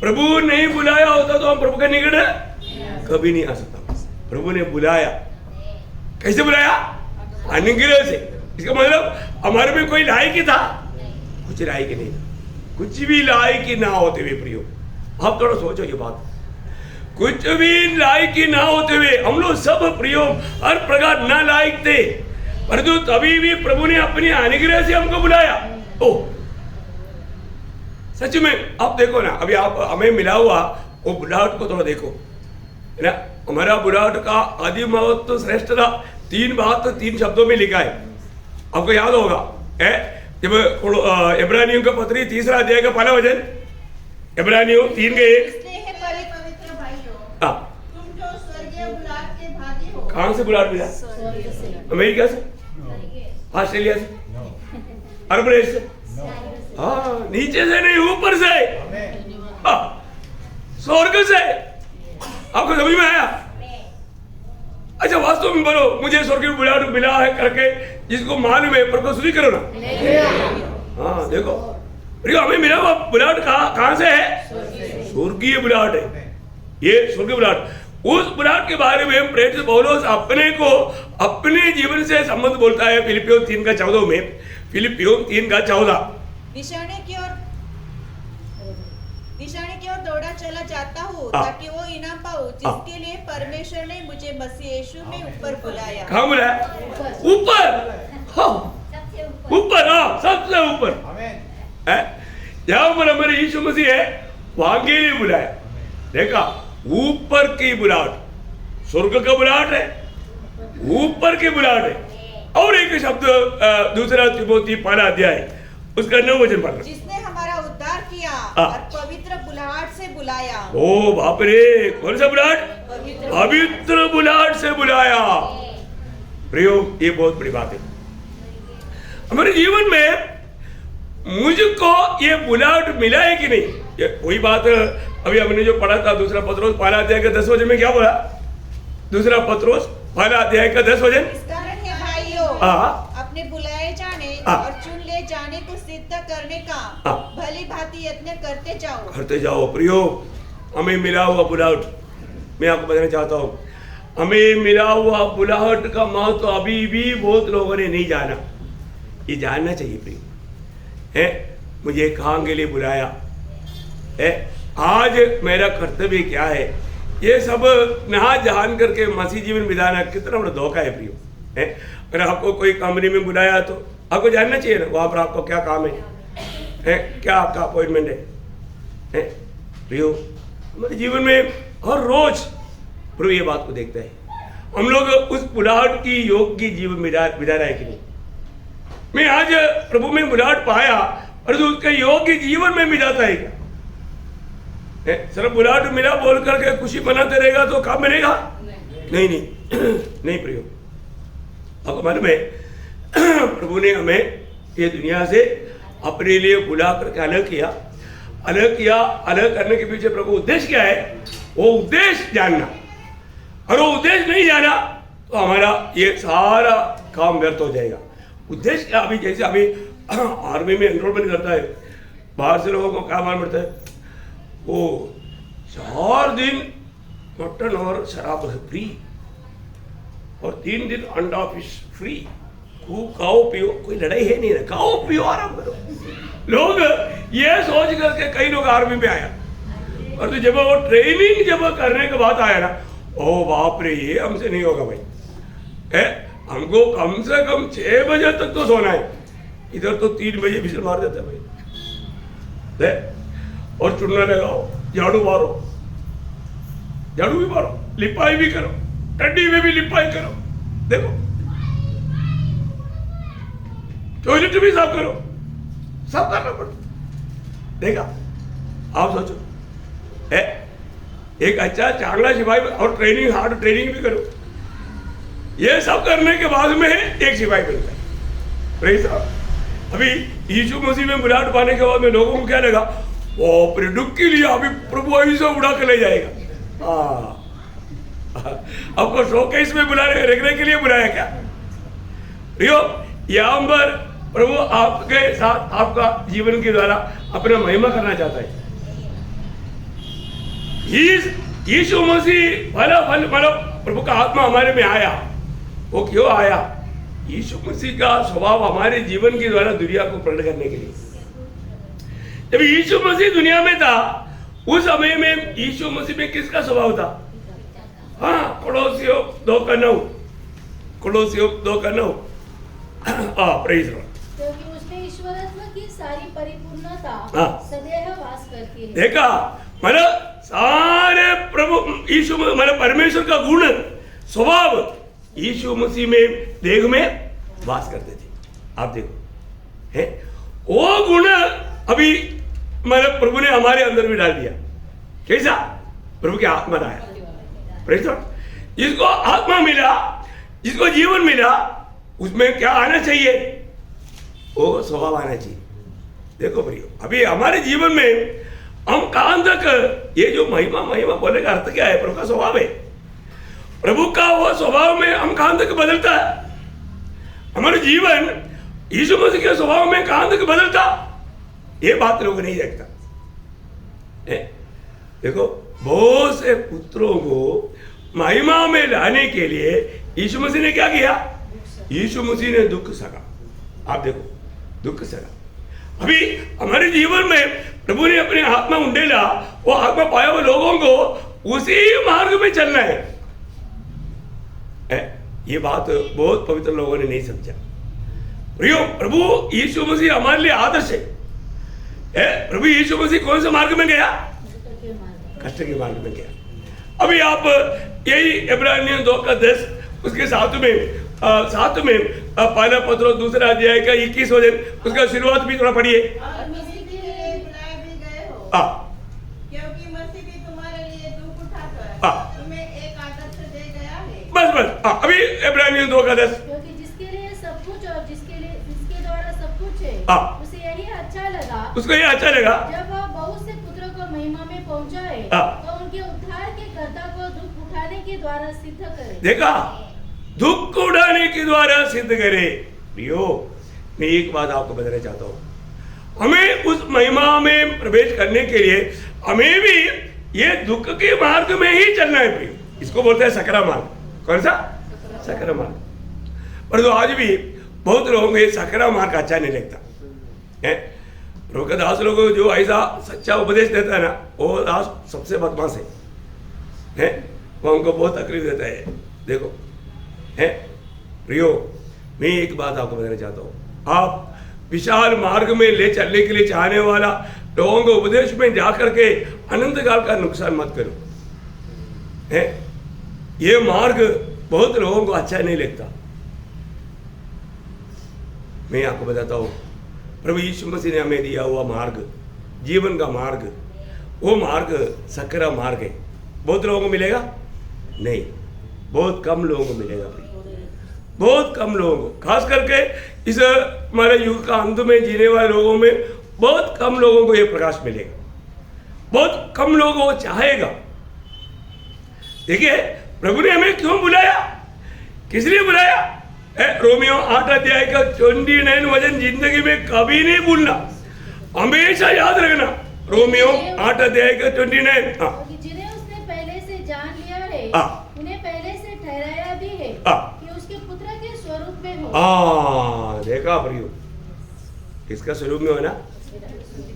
प्रभु नहीं बुलाया होता तो हम प्रभु के निकट कभी नहीं आ सकता। प्रभु ने बुलाया, कैसे बुलाया? अनुग्रह से। इसका मतलब हमारे में कोई लायक था? कुछ लायक नहीं, कुछ भी लायक ना होते हुए प्रियो, आप थोड़ा सोचो ये बात, कुछ भी लायक ना होते हुए हम लोग सब प्रियो हर प्रकार ना लायक थे, परंतु तभी भी प्रभु ने अपनी अनुग्रह से हमको बुलाया। ओह, सच में आप देखो ना, अभी आप हमें मिला हुआ वो बुलाहट को थोड़ा देखो, है ना। हमारा बुलाहट का आदि महत्व श्रेष्ठ था। 3 बात 3 शब्दों में लिखा है, आपको याद होगा जब इब्रानियों का पत्री 3 अध्याय का 1 वचन, इब्रानियों 3:1। पवित्र भाइयों, तुम जो स्वर्गीय बुलाहट के भागी हो। कहां से बुलाहट मिला? अमेरिका से, ऑस्ट्रेलिया से, अरब देश से। हाँ, नीचे से नहीं, ऊपर से, स्वर्ग से। आपको समझ में आया? अच्छा, वास्तव में बोलो, मुझे स्वर्ग की बुलाहट मिला है करके जिसको मालूम है प्रभु स्तुति करो ना। हाँ देखो प्रियो, हमें मिला हुआ बुलाहट कहां से है? स्वर्गीय बुलाहट है। ये स्वर्गीय बुलाहट, उस बुलाहट के बारे में प्रेरित पौलुस अपने को अपने जीवन से संबंध बोलता है फिलिपियों 3:14 में। फिलिपियों 3:14 निशाने की ओर दौड़ा चला जाता हूँ ताकि वो इनाम पाऊँ जिसके लिए परमेश्वर ने मुझे मसीह यीशु में ऊपर बुलाया। कहाँ बुलाया? ऊपर, हाँ, सबसे ऊपर। यहाँ पर हमारे यीशु मसीह है, वहां के लिए बुलाया। देखा, ऊपर की बुलाहट, स्वर्ग का बुलाहट है, ऊपर की बुलाहट है। और एक शब्द दूसरा तिमोथी 5 उसका 9 वचन पढ़ना। जिसने हमारा उद्धार किया और पवित्र बुलाहट से बुलाया। ओ बाप रे, कौन सा बुलाहट? पवित्र बुलाहट से बुलाया। प्रयोग, ये बहुत बड़ी बात है हमारे जीवन में। मुझको ये बुलाहट मिला है कि नहीं, ये कोई बात अभी हमने जो पढ़ा था दूसरा पत्रोस 5:10 वचन में क्या बोला? दूसरा पत्रोस 5:10 वचन। इस कारण हे भाइयों, अपने बुलाए जाने और चुन ले जाने को सिद्ध करने का भली भांति यत्न करते जाओ। प्रियो, हमें मिला हुआ बुलाहट, मैं आपको बताना चाहता हूँ, हमें मिला हुआ बुलाहट का महत्व अभी भी बहुत लोगों ने नहीं जाना। ये जानना चाहिए प्रियो, है मुझे कहाँ के लिए बुलाया है, आज मेरा कर्तव्य क्या है, ये सब ना जान करके मसीह जीवन बिताना कितना बड़ा धोखा है प्रियो। है अगर आपको कोई कंपनी में बुलाया तो आपको जानना चाहिए ना वहाँ पर आपको क्या काम है, क्या आपका अपॉइंटमेंट है प्रियो। हमारे जीवन में हर रोज प्रभु ये बात को देखता है, हम लोग उस बुलाहट की योग की जीवन बिता रहा है कि नहीं। मैं आज प्रभु में बुलाहट पाया और उसके योग के जीवन में बिताता है क्या? सिर्फ बुलाहट मिला बोल करके खुशी मनाते रहेगा तो काम मिलेगा? नहीं प्रयोग। अब मालूम है प्रभु ने हमें ये दुनिया से अपने लिए बुला करके अलग किया। अलग करने के पीछे प्रभु उद्देश्य क्या है, वो उद्देश्य जानना। और वो उद्देश्य नहीं जाना तो हमारा ये सारा काम व्यर्थ हो जाएगा। उद्देश्य अभी जैसे अभी आर्मी में एनरोलमेंट करता है, बाहर से लोगों को क्या मालूम पड़ता है, वो 4 दिन मटन और शराब फ्री और 3 दिन अंडा फिश फ्री। खूब खाओ पियो, कोई लड़ाई है नहीं, खाओ पियो आराम करो। लोग ये सोच करके कई लोग आर्मी में आया और तो जब वो ट्रेनिंग जब करने के बाद आया ना, ओ बाप रे ये हमसे नहीं होगा भाई, हमको कम से कम 6 बजे तक तो सोना है, इधर तो 3 बजे विजिल मार देता है भाई। और चुनना लगाओ, झाड़ू मारो, झाड़ू भी मारो, लिपाई भी करो, टड्डी में भी लिपाई करो, देखो टॉयलेट भी साफ करो, सब करना पड़ता। देखा, आप सोचो एक अच्छा चांगला सिपाही और ट्रेनिंग हार्ड ट्रेनिंग भी करो, ये सब करने के बाद में एक सिपाही मिलता है। अभी यीशु मसीह में बुलाहट पाने के बाद में लोगों को क्या लगा, वो डुबकी लिया, अभी प्रभु ऐसे उड़ा के ले जाएगा। आपको शोकेस में बुलाने रखने के लिए बुलाया क्या? यहाँ पर प्रभु आपके साथ आपका जीवन के द्वारा अपना महिमा करना चाहता है। यीशु मसीह भला प्रभु का आत्मा हमारे में आया, वो क्यों आया? यीशु मसीह का स्वभाव हमारे जीवन के द्वारा दुनिया को प्रकट करने के लिए। जब यीशु मसीह दुनिया में था उस समय में यीशु मसीह में किसका स्वभाव था? हाँ, कोलोसियों 2:9 प्रेज लॉर्ड। क्योंकि उसमें ईश्वरत्व की सारी परिपूर्णता सदैव वास करती है। देखा, मतलब सारे प्रभु यीशु मतलब परमेश्वर का गुण स्वभाव यीशु मसीह में देह में वास करते थे। आप देखो है वो गुण अभी मतलब प्रभु ने हमारे अंदर भी डाल दिया। कैसा? प्रभु की आत्मा आया। Praise Lord. जिसको आत्मा मिला, जिसको जीवन मिला, उसमें क्या आना चाहिए? वो स्वभाव आना चाहिए। देखो प्रियो, अभी हमारे जीवन में हम कहां तक ये जो महिमा बोलने का अर्थ क्या है? प्रभु का स्वभाव है। प्रभु का वो स्वभाव में हम कहां तक बदलता है? हमारे जीवन यीशु मसीह के स्वभाव में कहां तक बदलता? ये बात लोग नहीं देखता। देखो, बहुत से पुत्रों को महिमा में लाने के लिए यीशु मसीह ने क्या किया? यीशु मसीह ने दुख सहा। आप देखो, दुख सहा। अभी हमारे जीवन में प्रभु ने अपने हाथ में उंडेला, वो हाथ में पाया हुए लोगों को उसी मार्ग में चलना है। ये बात बहुत पवित्र लोगों ने नहीं समझा। प्रभु यीशु मसीह हमारे लिए आदर्श है। प्रभु यीशु मसीह कौन से मार्ग में गया? कष्ट के मार्ग में गया। अभी आप यही इब्रानियों 2:10 उसके साथ में पहला पत्रोस 2 अध्याय का 21 वचन, उसका शुरुआत भी थोड़ा पढ़िए। और मसीह के लिए बुलाए भी गए हो, क्योंकि मसीह भी तुम्हारे लिए दुख उठाकर तुम्हें एक आदर्श दे गया है। बस अभी इब्रानियों 2:10, क्योंकि जिसके लिए सब कुछ और जिसके द्वारा सब कुछ है, उसे यही अच्छा लगा, उसको ये अच्छा लगा जब वह बहुत से पुत्रों को महिमा में पहुंचाए, तो उनके उद्धार के कर्ता को दुख उठाने के द्वारा सिद्ध करे। देखा, दुख उठाने के द्वारा सिद्ध करे। प्रियो, मैं एक बात आपको बताना चाहता हूं, हमें उस महिमा में प्रवेश करने के लिए हमें भी ये दुख के मार्ग में ही चलना है। प्रियो, इसको बोलते हैं सकरा मार्ग। कौन सा? सकरा मार्ग। पर तो आज भी बहुत लोगों को ये सकरा मार्ग अच्छा नहीं लगता है। प्रभु के दास लोगों को जो ऐसा सच्चा उपदेश देता है ना, वो दास सबसे बदमाश है। वो हमको बहुत तकलीफ देता है। देखो है प्रियो, मैं एक बात आपको बताना चाहता हूं, आप विशाल मार्ग में ले चलने के लिए चाहने वाला लोगों को उपदेश में जाकर के अनंत काल का नुकसान मत करो। है ये मार्ग बहुत लोगों को अच्छा नहीं लगता। मैं आपको बताता हूं, प्रभु यीशु मसीह ने हमें दिया हुआ मार्ग, जीवन का मार्ग, वो मार्ग सकरा मार्ग है। बहुत लोगों को मिलेगा नहीं, बहुत कम लोगों को मिलेगा। बहुत कम लोगों को, खास करके इस हमारे युग का अंत में जीने वाले लोगों में बहुत कम लोगों को यह प्रकाश मिलेगा। बहुत कम लोगों को चाहेगा। देखिए, प्रभु ने हमें क्यों बुलाया, किस लिए बुलाया? रोमियो 8 अध्याय का 29 वचन जिंदगी में कभी नहीं भूलना, हमेशा याद रखना। रोमियो 8 अध्याय का 29। जिन्हें उसने पहले से जान लिया है, उन्हें पहले से ठहराया भी है कि उसके पुत्र के स्वरूप में हो। देखा प्रियो, किसका स्वरूप में हो ना?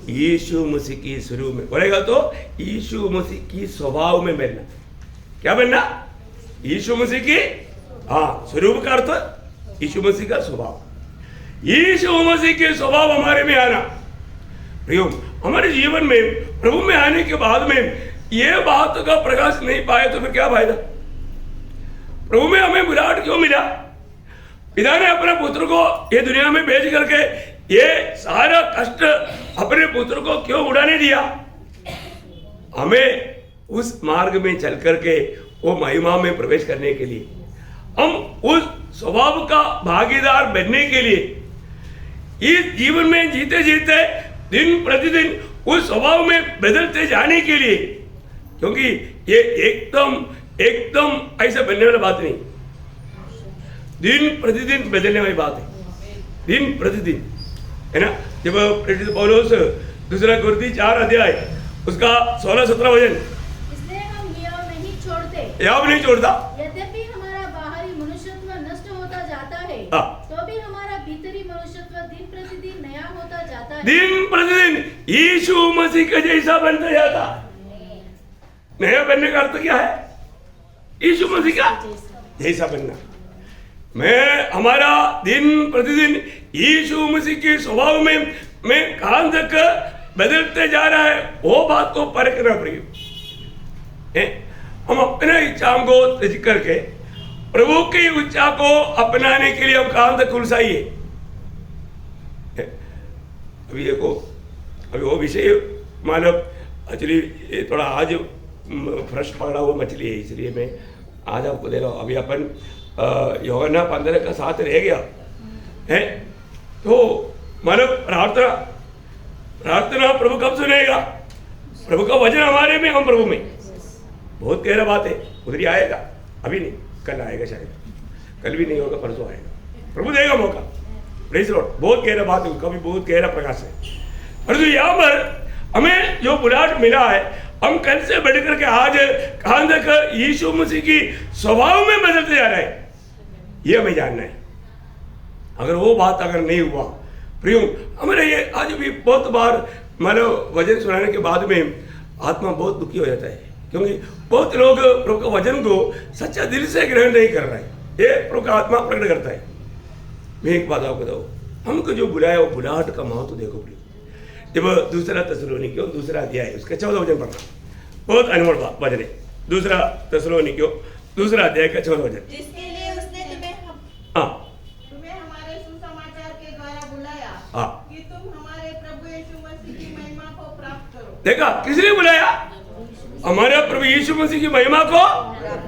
यीशु मसीह की स्वरूप में बोलेगा तो यीशु मसीह की स्वभाव में बनना। क्या बनना? यीशु मसीह की स्वरूप का अर्थ यीशु मसीह का स्वभाव। यीशु मसीह के स्वभाव हमारे में आना। प्रियो, हमारे जीवन में प्रभु में आने के बाद में ये बात का प्रकाश नहीं पाए तो फिर क्या फायदा? प्रभु में हमें बुलाहट क्यों मिला? पिता ने अपने पुत्र को ये दुनिया में भेज करके ये सारा कष्ट अपने पुत्र को क्यों उड़ाने दिया? हमें उस मार्ग में चल करके वो महिमा में प्रवेश करने के लिए, हम उस स्वभाव का भागीदार बनने के लिए, इस जीवन में जीते जीते दिन प्रतिदिन उस स्वभाव में बदलते जाने के लिए। क्योंकि ये एकदम ऐसा बनने वाली बात नहीं, दिन प्रतिदिन बदलने वाली बात है। दिन प्रतिदिन, है ना? जब प्रेरित पौलुस 2 कुरिन्थी 4 अध्याय उसका 16-17 वचन, इसलिए हम हियाव नहीं छोड़ता। यद्यपि हमारा बाहरी मनुष्यत्व नष्ट होता जाता है, तो भी हमारा भीतरी मनुष्यत्व दिन प्रतिदिन नया होता जाता है। दिन प्रतिदिन यीशु मसीह का जैसा बनता जाता। नया बनने का अर्थ क्या है? यीशु मसीह का जैसा बनना। मैं हमारा दिन प्रतिदिन यीशु मसीह के स्वभाव में मैं कहां तक बदलते जा रहा है, वो बात को परखना पड़ेगा। हम अपने इच्छाओं को त्यज करके प्रभु की इच्छा को अपनाने के लिए हम कहां तक उलझाइए। अभी देखो, अभी वो विषय मानव एक्चुअली थोड़ा आज फ्रेश पकड़ा हुआ मछली है, इसलिए मैं आज आपको दे रहा हूँ। अभी अपन यूहन्ना 15 का साथ रह गया है, तो मानव प्रार्थना प्रभु कब सुनेगा? प्रभु का वचन हमारे में, हम प्रभु में। बहुत गहरा बात है, उधर ही आएगा, अभी नहीं, कल आएगा, शायद कल भी नहीं होगा, परसों आएगा, प्रभु देगा मौका। प्रेज़ लॉर्ड, बहुत गहरा बात है, उनका भी बहुत गहरा प्रकाश है। परंतु यहाँ पर हमें जो बुलाहट मिला है, हम कल से बढ़ करके आज कहां तक यीशु मसीह की स्वभाव में बदलते जा रहे हैं, ये हमें जानना है। अगर वो बात अगर नहीं हुआ प्रियो, हमारे ये आज भी बहुत बार मतलब वचन सुनाने के बाद में आत्मा बहुत दुखी हो जाता है, क्योंकि बहुत लोग प्रभु के वचन को सच्चा दिल से ग्रहण नहीं कर रहे हैं। ये प्रभु का आत्मा प्रकट करता है। मैं एक बात आपको बताऊँ, हमको जो बुलाया वो बुलाहट का महत्व देखो प्रियो। जब दूसरा तस्सलोनिकियों दूसरा अध्याय उसका 14 वचन पढ़ना, बहुत अनमोल वचन है। दूसरा तस्सलोनिकियों दूसरा अध्याय का 14 वचन। जिसके लिए उसने हाँ तुम्हें हमारे सुसमाचार के द्वारा बुलाया हाँ, कि तुम हमारे प्रभु यीशु मसीह की महिमा को प्राप्त करो। देखा किसने बुलाया? हमारे प्रभु यीशु मसीह की महिमा को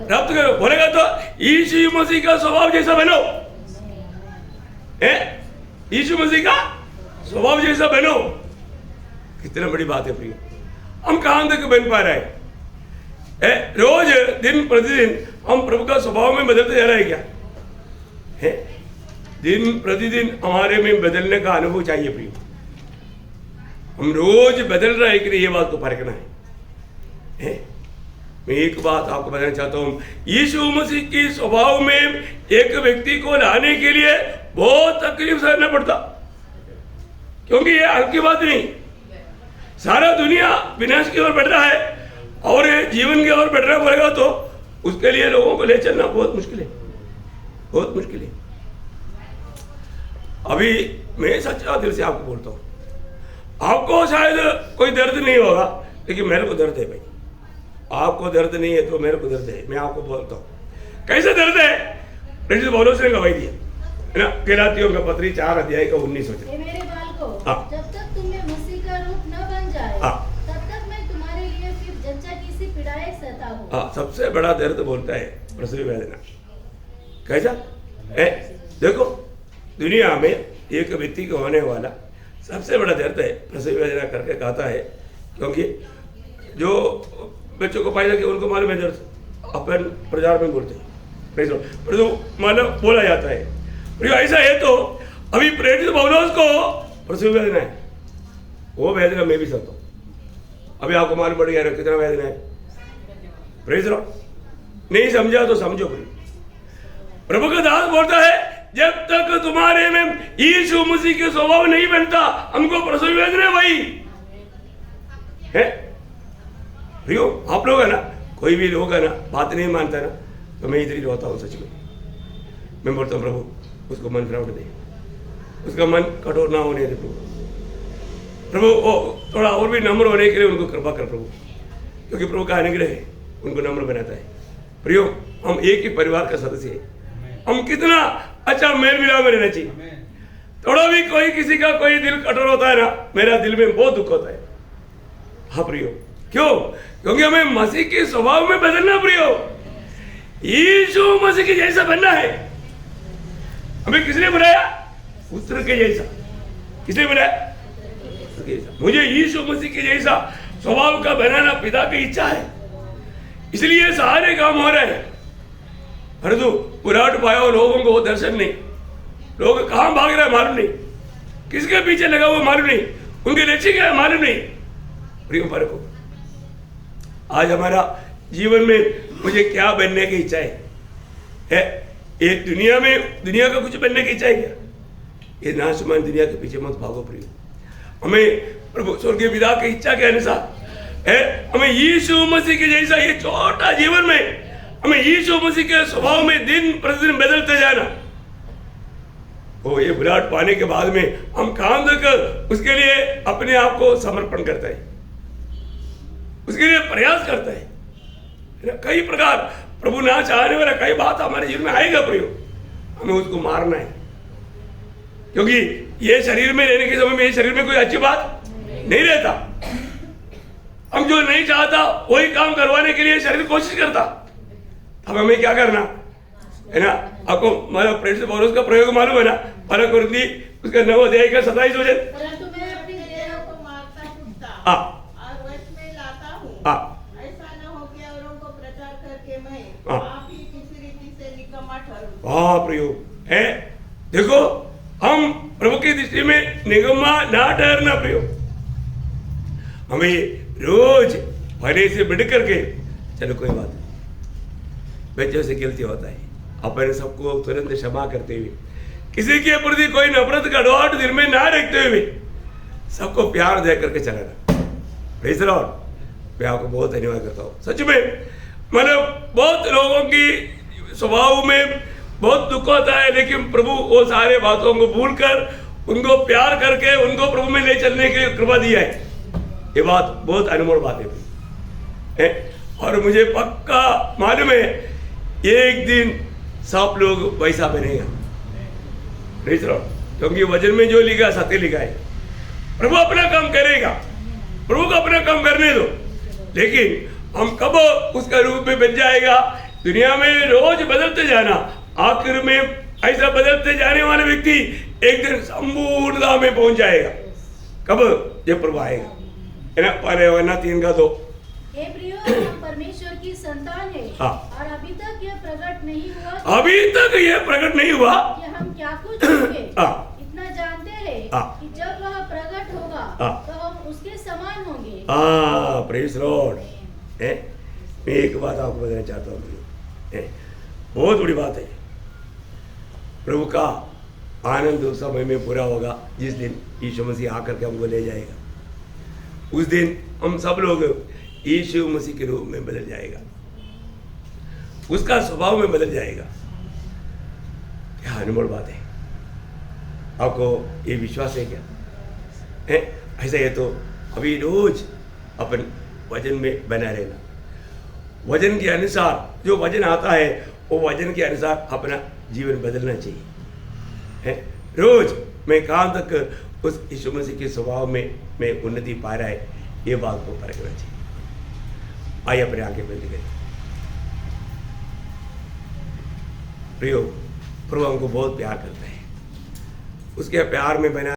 प्राप्त करो। बोलेगा तो यीशु मसीह का स्वभाव जैसा बनो, यीशु मसीह का स्वभाव जैसा बनो। कितना बड़ी बात है प्रिय, हम कहां तक बन पा रहे हैं? रोज दिन प्रतिदिन हम प्रभु का स्वभाव में बदलते जा रहे हैं क्या? है दिन प्रतिदिन हमारे में बदलने का अनुभव चाहिए प्रिय। हम रोज बदल रहे हैं कि नहीं, ये बात को परखना है। मैं एक बात आपको बताना चाहता हूं, यीशु मसीह की स्वभाव में एक व्यक्ति को लाने के लिए बहुत तकलीफ सहना पड़ता, क्योंकि ये हल्की बात नहीं। सारा दुनिया विनाश की ओर बढ़ रहा है और जीवन की ओर बढ़ रहा पड़ेगा, तो उसके लिए लोगों को ले चलना बहुत मुश्किल है, बहुत मुश्किल है। अभी मैं सच्चा दिल से आपको बोलता हूं, आपको शायद कोई दर्द नहीं होगा, लेकिन मेरे को दर्द है भाई। आपको दर्द नहीं है तो मेरे को दर्द है। मैं आपको बोलता हूं कैसे दर्द है। प्रेरित पौलुस ने गवाही दिया है ना, गलातियों का पत्री 4 अध्याय का 19 वचन। हे मेरे बालकों, हाँ। जब तक तुम्हें मसीह का रूप न बन जाए, हाँ। तब तक मैं तुम्हारे लिए फिर जच्चा की सी पीड़ाएं सहता हूँ। हाँ, सबसे बड़ा दर्द बोलता है प्रसव वेदना। कैसा है? देखो दुनिया में एक व्यक्ति को होने वाला सबसे बड़ा दर्द है प्रसव वेदना करके कहता है, क्योंकि जो बच्चों को पैदा किया उनको मालूम है दर्द, अपन प्रचार में बोलते हैं, परंतु मालूम बोला जाता है। ऐसा है तो अभी प्रेरित पौलुस को प्रसव वेदना है, वो वेदना मैं भी सहता हूँ। अभी आपको मालूम पड़ गया कितना वेदना है। प्रेरित नहीं समझा तो समझो। प्रभु का दास बोलता है, जब तक तुम्हारे में यीशु मसीह के स्वभाव नहीं बनता, हमको प्रसव वेदना वही है। प्रियो, आप लोग है ना, कोई भी लोग है ना बात नहीं मानता ना, तो मैं इधर ही रोता हूँ। सच में मैं बोलता हूँ प्रभु उसको मन फिरावट दे, उसका मन कठोर ना होने दे प्रभु। थोड़ा और भी नम्र होने के लिए उनको कृपा कर प्रभु, क्योंकि प्रभु का अनुग्रह है उनको नम्र बनाता है। प्रियो, हम एक ही परिवार का सदस्य है, हम कितना अच्छा मेल मिलाप में रहना चाहिए। थोड़ा भी कोई किसी का कोई दिल कठोर होता है ना, मेरा दिल में बहुत दुख होता है। हाँ प्रियो, क्यों? क्योंकि हमें मसीह के स्वभाव में बदलना प्रियो, यीशु मसीह के जैसा बनना है। हमें किसने बुलाया? पुत्र के जैसा। किसने बुलाया? मुझे यीशु मसीह के जैसा स्वभाव का बनाना पिता की इच्छा है, इसलिए सारे काम हो रहे हैं। परंतु पुराट पाया लोगों को दर्शन नहीं, लोग कहां भाग रहे हैं मालूम नहीं, किसके पीछे लगा हुआ मालूम नहीं, उनके लक्ष्य क्या है मालूम नहीं। प्रिय को आज हमारा जीवन में मुझे क्या बनने की इच्छा है? ये दुनिया में दुनिया का कुछ बनने की इच्छा है क्या? ये नाशमान दुनिया के पीछे मत भागो प्रिय। हमें प्रभु स्वर्गीय पिता की इच्छा के अनुसार हमें यीशु मसीह के जैसा ये छोटा जीवन में हमें यीशु मसीह के स्वभाव में दिन प्रतिदिन बदलते जाना। वो ये विराट पाने के बाद में हम कहां तक उसके लिए अपने आप को समर्पण करता है, उसके लिए प्रयास करता है। कई प्रकार प्रभु ना चाहने वाला कई बात हमारे जीवन में आएगा प्रयोग, हमें उसको मारना है, क्योंकि ये शरीर में रहने के समय में ये शरीर में कोई अच्छी बात नहीं रहता। हम जो नहीं चाहता वही काम करवाने के लिए शरीर कोशिश करता। अब हमें क्या करना है ना? आपको मतलब प्रेरित पौलुस का प्रयोग मालूम है ना, पहला कुरिन्थी उसका 9 अध्याय का 27 वचन। परंतु मैं अपनी देह को मारता कूटता हाँ और वश में लाता हूँ, हाँ ऐसा न हो कि औरों को प्रचार करके मैं हाँ। आप ही किसी रीति से निकम्मा ठहरूं। वाह प्रयोग है। देखो हम प्रभु की दृष्टि में निगम्मा ना ठहरना प्रयोग, हमें रोज होने से बढ़ करके चलो कोई बात नहीं, बच्चों से गलती होता है, अपने सबको तुरंत क्षमा करते हुए, किसी के प्रति कोई नफरत का डोट दिल में ना रखते हुए सबको प्यार दे करके चलाना। Praise the Lord. मैं आपको बहुत धन्यवाद करता हूँ। सच में मतलब बहुत लोगों की स्वभाव में बहुत दुख होता है, लेकिन प्रभु वो सारे बातों को भूलकर उनको प्यार करके उनको प्रभु में ले चलने की कृपा दिया है। ये बात बहुत अनमोल बात है और मुझे पक्का मालूम है एक दिन सब लोग वैसा बनेगा, क्योंकि वचन में जो लिखा सत्य लिखा है। प्रभु अपना काम करेगा, प्रभु को अपना काम करने दो, लेकिन हम कब उसका रूप में बन जाएगा। दुनिया में रोज बदलते जाना, आखिर में ऐसा बदलते जाने वाला व्यक्ति एक दिन संपूर्णता में पहुंच जाएगा। कब? जब प्रभु आएगा, है ना। पहले वरना 3 का 2। हे प्रियो, हम परमेश्वर की संतान है और अभी तक यह प्रकट नहीं हुआ, अभी तक यह प्रकट नहीं हुआ कि हम क्या कुछ होंगे। इतना जानते हैं कि जब वह प्रकट होगा तो हम उसके समान होंगे। Praise Lord. मैं एक बात आपको बताना चाहता हूँ, बहुत बड़ी बात है। प्रभु का आनंद उस समय में पूरा होगा जिस दिन यीशु मसीह आकर के हमको ले जाएगा। उस दिन हम सब लोग यीशु मसीह के रूप में बदल जाएगा, उसका स्वभाव में बदल जाएगा। क्या अनमोल बात है। आपको ये विश्वास है क्या? है ऐसा है तो अभी रोज अपन वचन में बना रहना, वचन के अनुसार जो वचन आता है वो वचन के अनुसार अपना जीवन बदलना चाहिए। है रोज मैं कहाँ तक उस यीशु मसीह के स्वभाव में मैं उन्नति पा रहा है, ये बात को परखना चाहिए। आइए अपने आंखें बंद करें। प्रियो, प्रभु हमको बहुत प्यार करता है, उसके प्यार में बना